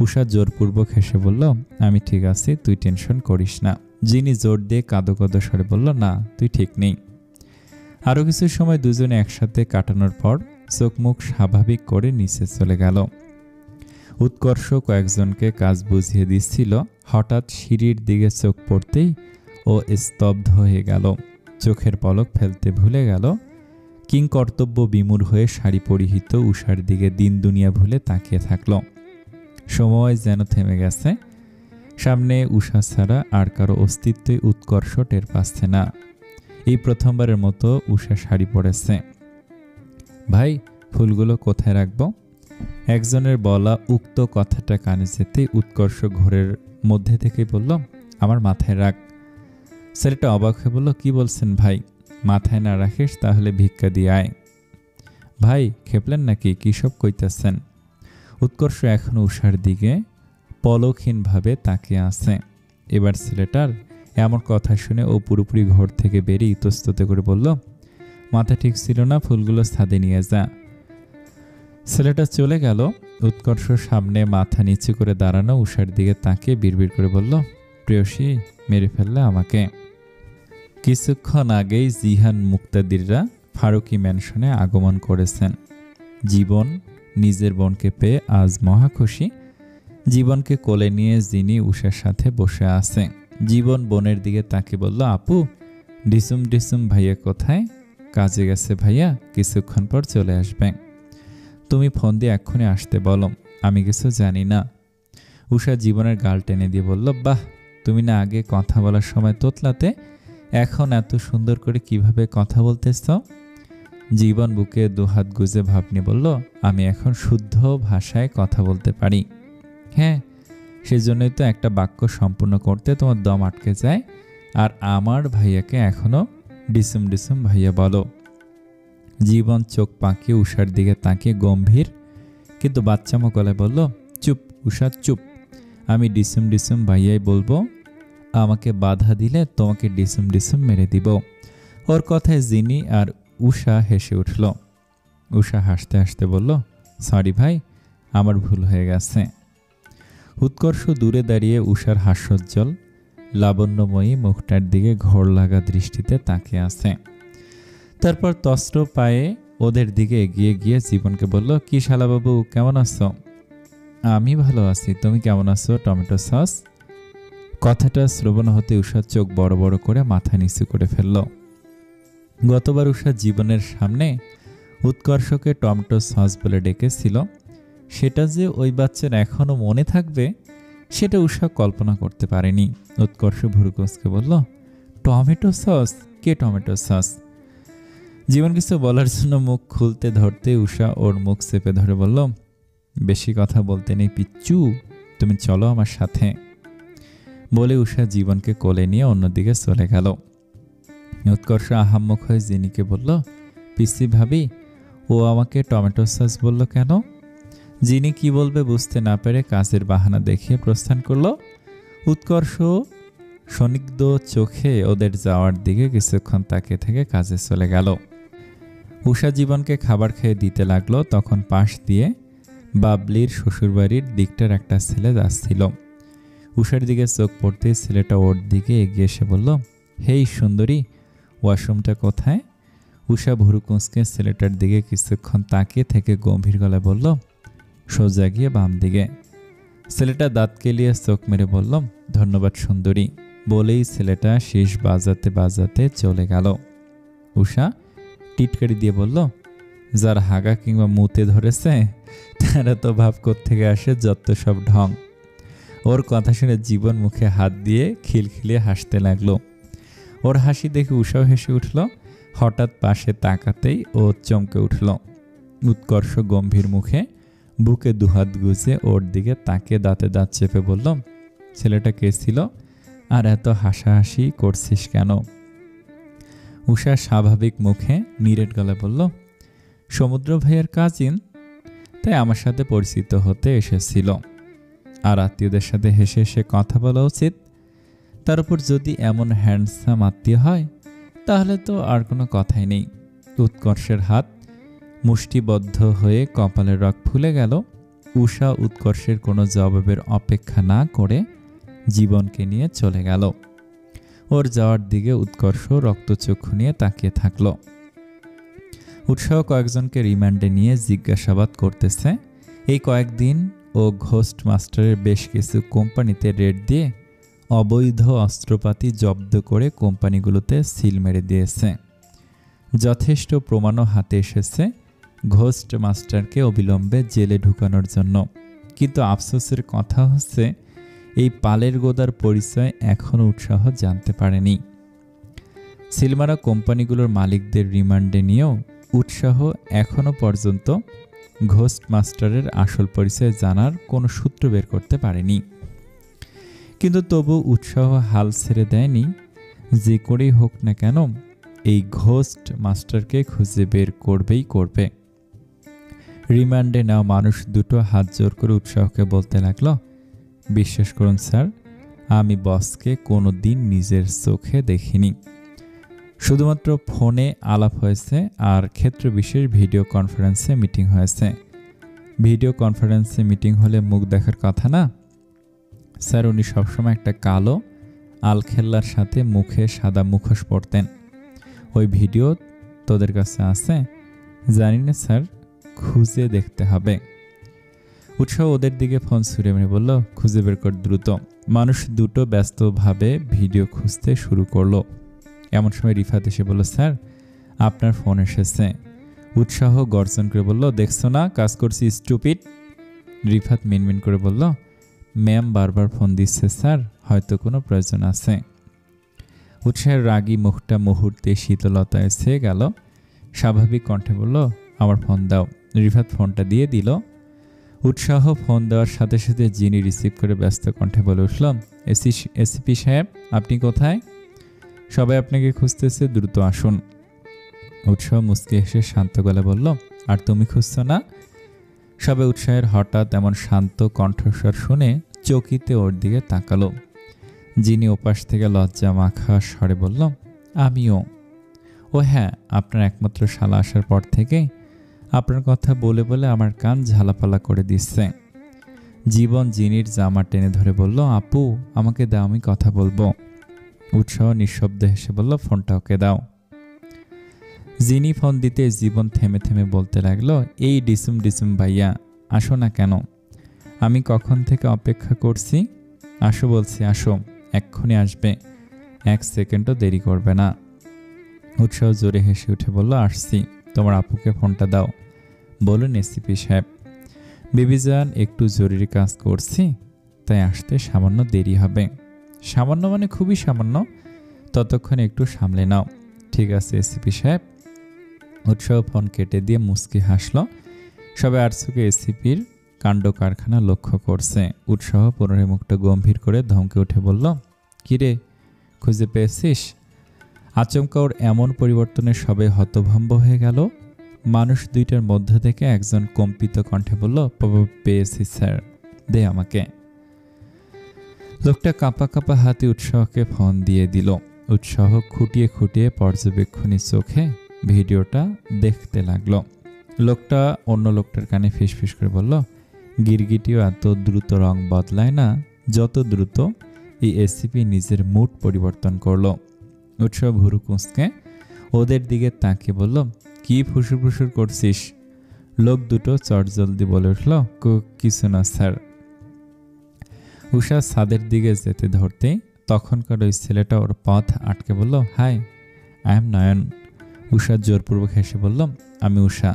S1: উষা জোরপূর্বক হেসে বলল, আমি ঠিক আছি, তুই টেনশন করিস না। জিনি জোর দিয়ে কাঁদো কাঁদো স্বরে বলল, না তুই ঠিক নেই। আরও কিছু সময় দুজনে একসাথে কাটানোর পর চোখ মুখ স্বাভাবিক করে নিচে চলে গেল। উৎকর্ষ কয়েকজনকে কাজ বুঝিয়ে দিচ্ছিল। হঠাৎ সিঁড়ির দিকে চোখ পড়তেই ও স্তব্ধ হয়ে গেল, চোখের পলক ফেলতে ভুলে গেল। কিংকর্তব্য বিমূঢ় হয়ে শাড়ি পরিহিত উষার দিকে দিন দুনিয়া ভুলে তাকিয়ে থাকল। সময় যেন থেমে গেছে। সামনে উষা ছাড়া আর কারো অস্তিত্বই উৎকর্ষ টের পাচ্ছে না। এই প্রথমবারের মতো উষা শাড়ি পরেছে। ভাই, ফুলগুলো কোথায় রাখবো? একজনের বলা উক্ত কথাটা কানে যেতেই উৎকর্ষ ঘরের মধ্যে থেকে বলল, আমার মাথায় রাখ। ছেলেটা অবাক হয়ে বলল, কি বলছেন ভাই? মাথায় না রাখিস তাহলে ভিক্ষা দিয়ে আয়। ভাই খেপলেন নাকি? কি সব কইতেছেন? উৎকর্ষ এখনো উষার দিকে পলকহীনভাবে তাকিয়ে আছে। এবার ছেলেটার এমন কথা শুনে ও পুরোপুরি ঘর থেকে বেরিয়ে ইতস্তত করে বলল, মাথা ঠিক ছিল না, ফুলগুলো ছাদে নিয়ে যা। ছেলেটা চলে গেল। উৎকর্ষ সামনে মাথা নিচু করে দাঁড়ানো উষার দিকে তাকিয়ে বিড়বিড় করে বলল, প্রেয়সী মেরে ফেললে আমাকে। কিছুক্ষণ আগেই জিহান মুক্তাদিররা ফারুকি ম্যানশনে আগমন করেছেন। জীবন নিজের বোনকে পেয়ে আজ মহা খুশি। জীবনকে কোলে নিয়ে জিনি উষার সাথে বসে আছে। জীবন বোনের দিকে তাকিয়ে বলল, আপু, ডিসুম ডিসুম ভাইয়া কোথায়? কাজে গেছে ভাইয়া, কিছুক্ষণ পর চলে আসবে। তুমি ফোন দিয়ে এক্ষুনি আসতে বলো, আমি কিছু জানি না। উষা জীবনের গাল টেনে দিয়ে বলল, বাহ, তুমি না আগে কথা বলার সময় তোতলাতে, এখন এত সুন্দর করে কিভাবে কথা বলতেছ? জীবন বুকে দুহাত গুজে ভাব নিয়ে বলল, আমি এখন শুদ্ধ ভাষায় কথা বলতে পারি। হ্যাঁ, সেজন্যই তো একটা বাক্য সম্পূর্ণ করতে তোমার দম আটকে যায়। আর আমার ভাইয়াকে এখনো ডিসুম ডিসুম ভাইয়া বলো। জীবন চোখ পাকিয়ে উষার দিকে তাকিয়ে গম্ভীর কিন্তু বাচ্চামো গলায় বলল, চুপ উষা চুপ, আমি ডিসুম ডিসুম ভাইয়াই বলবো, আমাকে বাধা দিলে তোমাকে ডিসুম ডিসুম মেরে দিব। ওর কথায় জিনি আর উষা হেসে উঠল। উষা হাসতে হাসতে বলল, সরি ভাই, আমার ভুল হয়ে গেছে। উৎকর্ষ দূরে দাঁড়িয়ে উষার হাস্যোজ্জ্বল লাবণ্যময়ী মুখটার দিকে ঘোর লাগা দৃষ্টিতে তাকিয়ে আছে। তারপর তস্ত্র পায়ে ওদের দিকে এগিয়ে গিয়ে জীবনকে বলল, কি শালাবাবু, কেমন আছো? আমি ভালো আছি, তুমি কেমন আছো টমেটো সস? কথাটা শ্রবণ হতে উষার চোখ বড় বড় করে মাথা নিচু করে ফেলল। গতবার উষা জীবনের সামনে উৎকর্ষকে টমেটো সস বলে ডেকেছিল, সেটা যে ওই বাচ্চার এখনো মনে থাকবে সেটা উষা কল্পনা করতে পারেনি। উৎকর্ষ ভুরুকুঁচকে বলল, টমেটো সস? কে টমেটো সস? জীবন কিছু বলার জন্য মুখ খুলতে ধরতে উষা ওর মুখ চেপে ধরে বলল, বেশি কথা বলতে নেই পিচ্চু, তুমি চলো আমার সাথে। বলে উষা জীবনকে কোলে নিয়ে অন্যদিকে চলে গেল। উৎকর্ষ আহাম্মক হয়ে জিনিকে বলল, পিসি ভাবি, ও আমাকে টমেটো সস বলল কেন? জিনি কি বলবে বুঝতে না পেরে কাজের বাহানা দেখিয়ে প্রস্থান করল। উৎকর্ষ সনিগ্ধ চোখে ওদের যাওয়ার দিকে কিছুক্ষণ তাকিয়ে থেকে কাজে চলে গেল। উষা জীবনকে খাবার খেয়ে দিতে লাগলো। তখন পাশ দিয়ে বাবলির শ্বশুরবাড়ির দিকটার একটা ছেলে যাচ্ছিল। উষার দিকে চোখ পড়তেই ছেলেটা ওর দিকে এগিয়ে এসে বলল, হেই সুন্দরী, ওয়াশরুমটা কোথায়? উষা ভুরু কুঁচকে ছেলেটার দিকে কিছুক্ষণ তাকিয়ে থেকে গম্ভীর গলায় বলল, সোজা গিয়ে বাম দিকে। ছেলেটা দাঁত কেলিয়ে চোখ মেরে বলল, ধন্যবাদ সুন্দরী। বলেই ছেলেটা শীষ বাজাতে বাজাতে চলে গেল। উষা টিটকারি দিয়ে বলল, যার হাগা কিংবা মুতে ধরেছে তারা তো ভাব কোত্থেকে আসে, যত সব ঢং। ওর কথা শুনে জীবন মুখে হাত দিয়ে খিলখিলিয়ে হাসতে লাগলো। ওর হাসি দেখে উষাও হেসে উঠল। হঠাৎ পাশে তাকাতেই ও চমকে উঠল। উৎকর্ষ গম্ভীর মুখে বুকে দুহাত গুজে ওর দিকে তাকিয়ে দাঁতে দাঁত চেপে বলল, ছেলেটা কে ছিল আর এত হাসাহাসি করছিস কেন? উষা স্বাভাবিক মুখে নিরেট গলায় বলল, সমুদ্র ভাইয়ের কাজিন, তাই আমার সাথে পরিচিত হতে এসেছিল। আর আত্মীয়দের সাথে হেসে হেসে কথা বলা উচিত। তার উপর যদি এমন হ্যান্ডসাম আত্মীয় হয় তাহলে তো আর কোনো কথাই নেই। উৎকর্ষের হাত মুষ্টিবদ্ধ হয়ে কপালের রগ ফুলে গেল। উষা উৎকর্ষের কোনো জবাবের অপেক্ষা না করে জীবনকে নিয়ে চলে গেল। ওর যাওয়ার দিকে উৎকর্ষ রক্তচক্ষু নিয়ে তাকিয়ে থাকল। উৎসাহ কয়েকজনকে রিমান্ডে নিয়ে জিজ্ঞাসাবাদ করতেছে। এই কয়েকদিন ও ঘোস্ট মাস্টারের বেশ কিছু কোম্পানিতে রেড দিয়ে অবৈধ অস্ত্রপাতি জব্দ করে কোম্পানিগুলোতে সিল মেরে দিয়েছে। যথেষ্ট প্রমাণও হাতে এসেছে ঘোস্ট মাস্টারকে অবিলম্বে জেলে ঢুকানোর জন্য। কিন্তু আফসোসের কথা হচ্ছে, এই পালের গোদার পরিচয় এখনও উৎসাহ জানতে পারেনি। সিলমারা কোম্পানিগুলোর মালিকদের রিমান্ডে নিয়েও উৎসাহ এখনও পর্যন্ত ঘোস্ট মাস্টারের আসল পরিচয় জানার কোনো সূত্র বের করতে পারেনি। কিন্তু তবু উৎসাহ হাল ছেড়ে দেয়নি। যে করেই হোক না কেন এই ঘোস্ট মাস্টারকে খুঁজে বের করবেই করবে। রিমান্ডে নেওয়া মানুষ দুটো হাত জোর করে উৎসাহকে বলতে লাগলো, বিশ্বাস করুন স্যার, আমি বসকে কোনো দিন নিজের চোখে দেখিনি। শুধুমাত্র ফোনে আলাপ হয়েছে আর ক্ষেত্র বিশেষ ভিডিও কনফারেন্সে মিটিং হয়েছে। ভিডিও কনফারেন্সে মিটিং হলে মুখ দেখার কথা না স্যার। উনি সবসময় একটা কালো আলখেল্লার সাথে মুখে সাদা মুখোশ পরতেন। ওই ভিডিও তোদের কাছে আছে? জানি না স্যার, খুঁজে দেখতে হবে। উৎসাহ ওদের দিকে ফোন ছুঁড়ে মেরে বলল, খুঁজে বের কর দ্রুত। মানুষ দুটো ব্যস্তভাবে ভিডিও খুঁজতে শুরু করলো। এমন সময় রিফাত এসে বলল, স্যার আপনার ফোন এসেছে। উৎসাহ গর্জন করে বলল, দেখছো না কাজ করছি স্টুপিড। রিফাত মিনমিন করে বলল, ম্যাম বারবার ফোন দিচ্ছে স্যার, হয়তো কোনো প্রয়োজন আছে। উৎসাহের রাগী মুখটা মুহূর্তে শীতলতায় ছেয়ে গেল। স্বাভাবিক কণ্ঠে বলল, আমার ফোন দাও। রিফাত ফোনটা দিয়ে দিল। উৎসাহ ফোন দেওয়ার সাথে সাথে জিনি রিসিভ করে ব্যস্ত কণ্ঠে বলে উঠলাম, এসিপি সাহেব আপনি কোথায়? সবাই আপনাকে খুঁজতেছে, দ্রুত আসুন। উৎসাহ মুচকি হেসে শান্ত গলায় বলল, আর তুমি খুঁজছো না? সবাই উৎসাহের হঠাৎ এমন শান্ত কণ্ঠস্বর শুনে চকিতে ওর দিকে তাকালো। যিনি ওপাশ থেকে লজ্জা মাখা স্বরে বলল, আমিও। ও হ্যাঁ, আপনার একমাত্র শালা আসার পর থেকে আপনার কথা বলে বলে আমার কান ঝালাপালা করে দিচ্ছে। জীবন জিনির জামা টেনে ধরে বলল, আপু আমাকে দাও, আমি কথা বলবো। উৎসাহ নিঃশব্দে হেসে বলল, ফোনটা ওকে দাও। যিনি ফোন দিতে জীবন থেমে থেমে বলতে লাগলো, এই ডিসুম ডিসুম ভাইয়া, আসো না কেন? আমি কখন থেকে অপেক্ষা করছি। আসো বলছি, আসো, এক্ষুনি আসবে, 1 সেকেন্ডও দেরি করবে না। উৎসাহ জোরে হেসে উঠে বলল, আসছি, তোমার আপুকে ফোনটা দাও। বলুন এসিপি সাহেব। বিবিজান, একটু জরুরি কাজ করছি, তাই আসতে সামান্য দেরি হবে। সামান্য মানে খুবই সামান্য, ততক্ষণ একটু সামলে নাও। ঠিক আছে এসিপি সাহেব। উৎসাহ ফোন কেটে দিয়ে মুচকি হাসল। সবে আরসুকে এসিপির কাণ্ড কারখানা লক্ষ্য করছে। উৎসাহ পুনরায় মুখটা গম্ভীর করে ধমকে উঠে বলল, কিরে, খুঁজে পেয়েছিস? আচমকা ওর এমন পরিবর্তনে সবে হতভম্ব হয়ে গেল। মানুষ দুইটার মধ্য থেকে একজন কম্পিত কণ্ঠে বলল, পেয়েছি স্যার, দে আমাকে। লোকটা কাঁপা কাঁপা হাতে উৎসাহকে ফোন দিয়ে দিল। উৎসাহ খুঁটিয়ে খুঁটিয়ে পর্যবেক্ষণী চোখে ভিডিওটা দেখতে লাগলো। লোকটা অন্য লোকটার কানে ফিসফিস করে বলল, গিরগিটিও এত দ্রুত রং বদলায় না যত দ্রুত এই এসিপি নিজের মুড পরিবর্তন করলো। উৎসাহ ভুরু কুঁচকে ওদের দিকে তাকিয়ে বলল, কি ফুসুর ফুসুর করছিস? লোক দুটো চটজলদি বলে উঠল, কিছু না স্যার। উষা ছাদের দিকে যেতে ধরতেই তখনকার ওই ছেলেটা ওর পথ আটকে বলল, হাই, আই এম নয়ন। উষা জোরপূর্বক হেসে বলল, আমি উষা,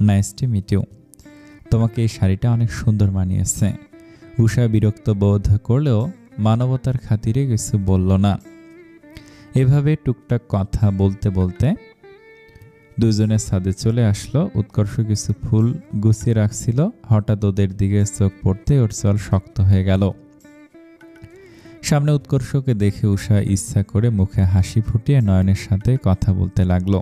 S1: নাইস টু মিট ইউ। তোমাকে এই শাড়িটা অনেক সুন্দর মানিয়েছে। উষা বিরক্ত বোধ করলেও মানবতার খাতিরে কিছু বলল না। এভাবে টুকটাক কথা বলতে বলতে দুজনে ছাদে চলে আসলো। উৎকর্ষ কিছু ফুল গুছিয়ে রাখছিল। হঠাৎ ওদের দিকে চোখ পড়তে ওর চল শক্ত হয়ে গেল। সামনে উৎকর্ষকে দেখে উষা ইচ্ছা করে মুখে হাসি ফুটিয়ে নয়নের সাথে কথা বলতে লাগলো।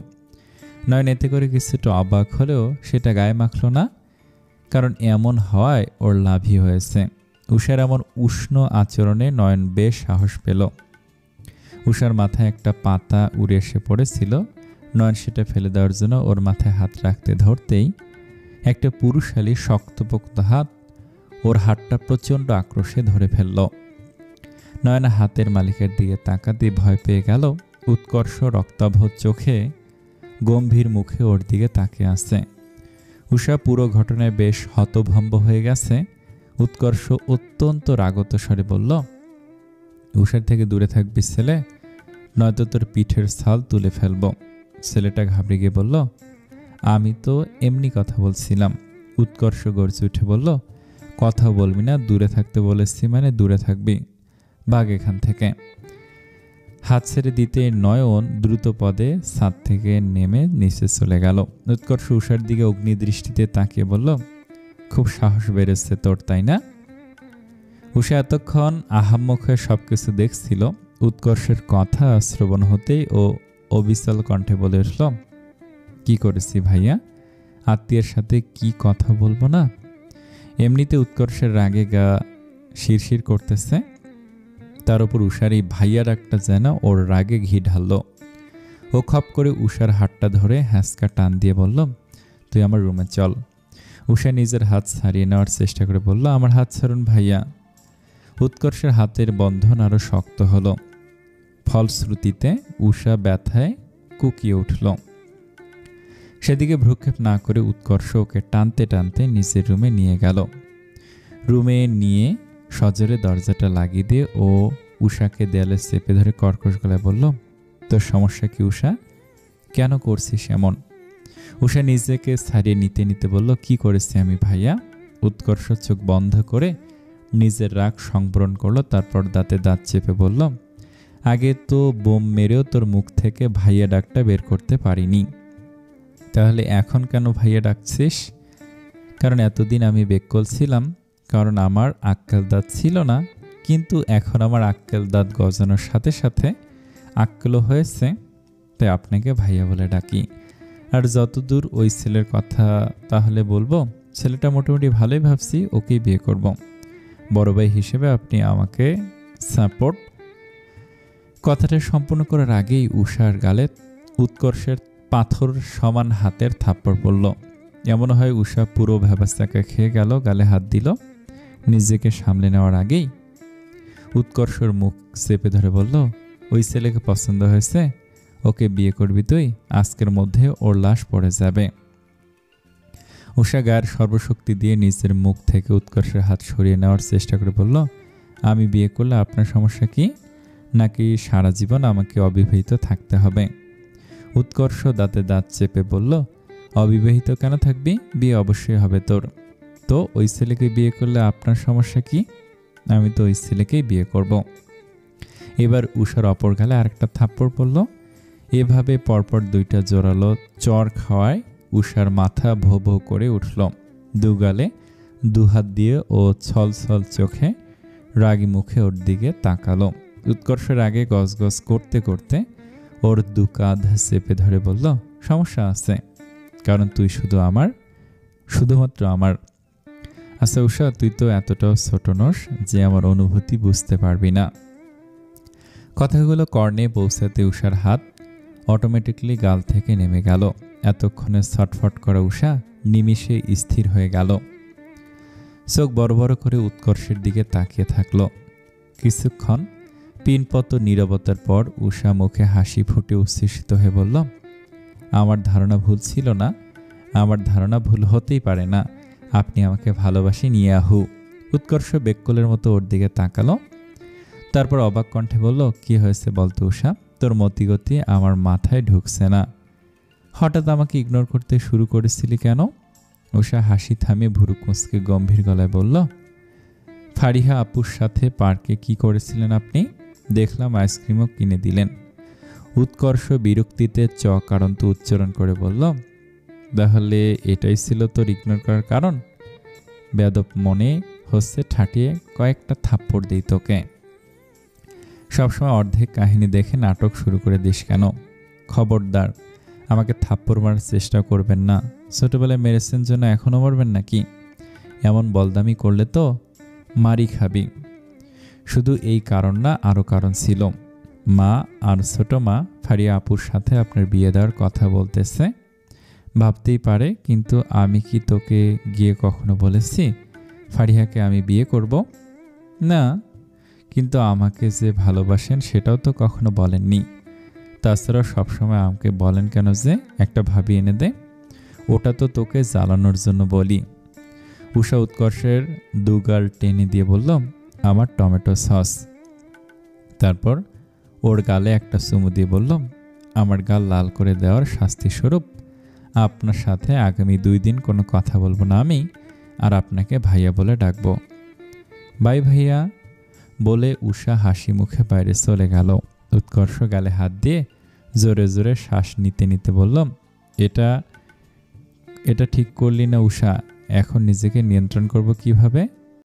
S1: নয়ন এতে করে কিছুটা অবাক হলেও সেটা গায়ে মাখল না, কারণ এমন হওয়ায় ওর লাভই হয়েছে। উষার এমন উষ্ণ আচরণে নয়ন বেশ সাহস পেল। উষার মাথায় একটা পাতা উড়ে এসে পড়েছিল। নয়ন সেটা ফেলে দেওয়ার জন্য ওর মাথায় হাত রাখতে ধরতেই একটা পুরুষালী শক্তপোক্ত হাত ওর হাতটা প্রচণ্ড আক্রোশে ধরে ফেলল। নয়না হাতের মালিকের দিকে তাকাতে ভয় পেয়ে গেল। উৎকর্ষ রক্তাভ চোখে গম্ভীর মুখে ওর দিকে তাকিয়ে আছে। উষা পুরো ঘটনায় বেশ হতভম্ব হয়ে গেছে। উৎকর্ষ অত্যন্ত রাগত স্বরে বলল, উষার থেকে দূরে থাকবি ছেলে, নয়তো তোর পিঠের ছাল তুলে ফেলব। ছেলেটা ঘাবড়ে গিয়ে বলল, আমি তো এমনি কথা বলছিলাম। উৎকর্ষ গর্জে উঠে বলল, কথা বলবি না, দূরে থাকতে বলেছি মানে দূরে থাকবি, ভাগ এখান থেকে। হাত ছেড়ে দিতে নয়ন দ্রুত পদে ছাদ থেকে নেমে নিচে চলে গেল। উৎকর্ষ উষার দিকে অগ্নিদৃষ্টিতে তাকিয়ে বলল, খুব সাহস বেড়েছে তোর, তাই না? উষা এতক্ষণ আহাম্মক হয়ে সবকিছু দেখছিল। উৎকর্ষের কথা শ্রবণ হতেই ও অবিচল কণ্ঠে বলে উঠল, কি করেছি ভাইয়া? আত্মীয়ের সাথে কি কথা বলবো না? এমনিতে উৎকর্ষের রাগে গা শিরশির করতেছে, তার উপর উষার এই ভাইয়া ডাকটা যেন ওর রাগে ঘি ঢাললো। ও খপ করে উষার হাতটা ধরে হ্যাঁচকা টান দিয়ে বলল, তুই আমার রুমে চল। উষা নিজের হাত ছাড়িয়ে নেওয়ার চেষ্টা করে বলল, আমার হাত ছাড়ুন ভাইয়া। উৎকর্ষের হাতের বন্ধন আরো শক্ত হলো। ফলশ্রুতিতে উষা ব্যথায় কুকিয়ে উঠল। সেদিকে ভ্রুক্ষেপ না করে উৎকর্ষ ওকে টানতে টানতে নিজের রুমে নিয়ে গেল। রুমে নিয়ে সজোরে দরজাটা লাগিয়ে দিয়ে ও উষাকে দেয়ালে চেপে ধরে কর্কশ গলায় বলল, তোর সমস্যা কি উষা? কেন করছিস এমন? উষা নিজেকে ছাড়িয়ে নিতে নিতে বলল, কি করেছি আমি ভাইয়া? উৎকর্ষ চোখ বন্ধ করে নিজের রাগ সংবরণ করলো। তারপর দাঁতে দাঁত চেপে বলল, আগে তো বোম মেরেও তোর মুখ থেকে ভাইয়া ডাকটা বের করতে পারিনি, তাহলে এখন কেন ভাইয়া ডাকছিস? কারণ এতদিন আমি বেকল ছিলাম, কারণ আমার আক্কেল দাঁত ছিল না, কিন্তু এখন আমার আক্কেল দাঁত গজানোর সাথে সাথে আক্কেলও হয়েছে, তাই আপনাকে ভাইয়া বলে ডাকি। আর যতদূর ওই ছেলের কথা তাহলে বলবো, ছেলেটা মোটামুটি ভালোই ভাবছি, ওকেই বিয়ে করব। বড় ভাই হিসেবে আপনি আমাকে সাপোর্ট। কথাটা সম্পূর্ণ করার আগেই উষার গালে উৎকর্ষের পাথর সমান হাতের থাপ্পড় পড়ল। এমন হয় উষা পুরো ভ্যাবাস্তাকে খেয়ে গেল, গালে হাত দিল। নিজেকে সামলে নেওয়ার আগেই উৎকর্ষর মুখ চেপে ধরে বলল, ওই ছেলেকে পছন্দ হয়েছে? ওকে বিয়ে করবি তুই, আজকের মধ্যে ওর লাশ পড়ে যাবে। উষা গায়ের সর্বশক্তি দিয়ে নিজের মুখ থেকে উৎকর্ষের হাত সরিয়ে নেওয়ার চেষ্টা করে বলল, আমি বিয়ে করলে আপনার সমস্যা কি? নাকি সারা জীবন আমাকে অবিবাহিত থাকতে হবে? উৎকর্ষ দাঁতে দাঁত চেপে বলল, অবিবাহিত কেন থাকবি? বিয়ে অবশ্যই হবে তোর। তো ওই ছেলেকে বিয়ে করলে আপনার সমস্যা কি? আমি তো ওই ছেলেকেই বিয়ে করব। এবার উষার অপর গালে আরেকটা থাপ্পড় পড়ল। এভাবে পরপর দুইটা জোরালো চর খাওয়ায় উষার মাথা ভো ভো করে উঠল। দুগালে দুহাত দিয়ে ও ছল ছল চোখে রাগী মুখে ওর দিকে তাকালো। উৎকর্ষের আগে গজগজ করতে করতে ওর দু কাঁধ চেপে ধরে বলল, সমস্যা আছে, কারণ তুই শুধুমাত্র আমার। আচ্ছা উষা, তুই তো এতটাও ছোট নস যে আমার অনুভূতি বুঝতে পারবি না। কথাগুলো কর্ণে পৌঁছাতে উষার হাত অটোমেটিকলি গাল থেকে নেমে গেল। এতক্ষণে ছটফট করা উষা নিমিষে স্থির হয়ে গেল। চোখ বড় বড় করে উৎকর্ষের দিকে তাকিয়ে থাকল। কিছুক্ষণ পিনপত নীরবতার পর উষা মুখে হাসি ফুটে উচ্ছ্বসিত হয়ে বলল, আমার ধারণা ভুল ছিল না, আমার ধারণা ভুল হতেই পারে না, আপনি আমাকে ভালোবাসেন ইয়াহু। উৎকর্ষ বেককলের মতো ওর দিকে তাকালো, তারপর অবাক কণ্ঠে বলল, কি হয়েছে বলতো উষা? তোর মতিগতি আমার মাথায় ঢুকছে না। হঠাৎ আমাকে ইগনোর করতে শুরু করেছিলি কেন? উষা হাসি থামিয়ে ভুরু কুঁচকে গম্ভীর গলায় বলল, ফারিহা আপুর সাথে পার্কে কি করেছিলেন আপনি? দেখলাম আইসক্রিমও কিনে দিলেন। উৎকর্ষ বিরক্তিতে কারন্ত উচ্চারণ করে বলল, তাহলে এটাই ছিল তোর ইগনোর করার কারণ? বেয়াদব মনে হচ্ছে ঠাটিয়ে কয়েকটা থাপ্পড় দিই তোকে। সবসময় অর্ধেক কাহিনী দেখে নাটক শুরু করে দিস কেন? খবরদার আমাকে থাপ্পড় মারার চেষ্টা করবেন না। ছোটবেলায় মেরেছেন জন্য এখনও মরবেন নাকি? এমন বলদামি করলে তো মারি খাবি। শুধু এই কারণ না, আরও কারণ ছিল। মা আর ছোট মা ফারিয়া আপুর সাথে আপনার বিয়ে দেওয়ার কথা বলতেছে। ভাবতেই পারে, কিন্তু আমি কি তোকে গিয়ে কখনো বলেছি ফারিহাকে আমি বিয়ে করব? না, কিন্তু আমাকে যে ভালোবাসেন সেটাও তো কখনো বলেননি। তাছাড়া সবসময় আমাকে বলেন কেন যে একটা ভাবি এনে দে? ওটা তো তোকে জ্বালানোর জন্য বলি। উষা উৎকর্ষের দুগাল টেনে দিয়ে বলল, আমার টমেটো সস। তারপর ওর গালে একটা চুমু দিয়ে বলল, আমার গাল লাল করে দেওয়ার শাস্তিস্বরূপ আপনার সাথে আগামী 2 দিন কোনো কথা বলবো না আমি, আর আপনাকে ভাইয়া বলে ডাকবো। বাই ভাইয়া বলে উষা হাসি মুখে বাইরে চলে গেল। উৎকর্ষ গালে হাত দিয়ে জোরে জোরে শ্বাস নিতে নিতে বলল, এটা ঠিক করলি না উষা, এখন নিজেকে নিয়ন্ত্রণ করব কিভাবে?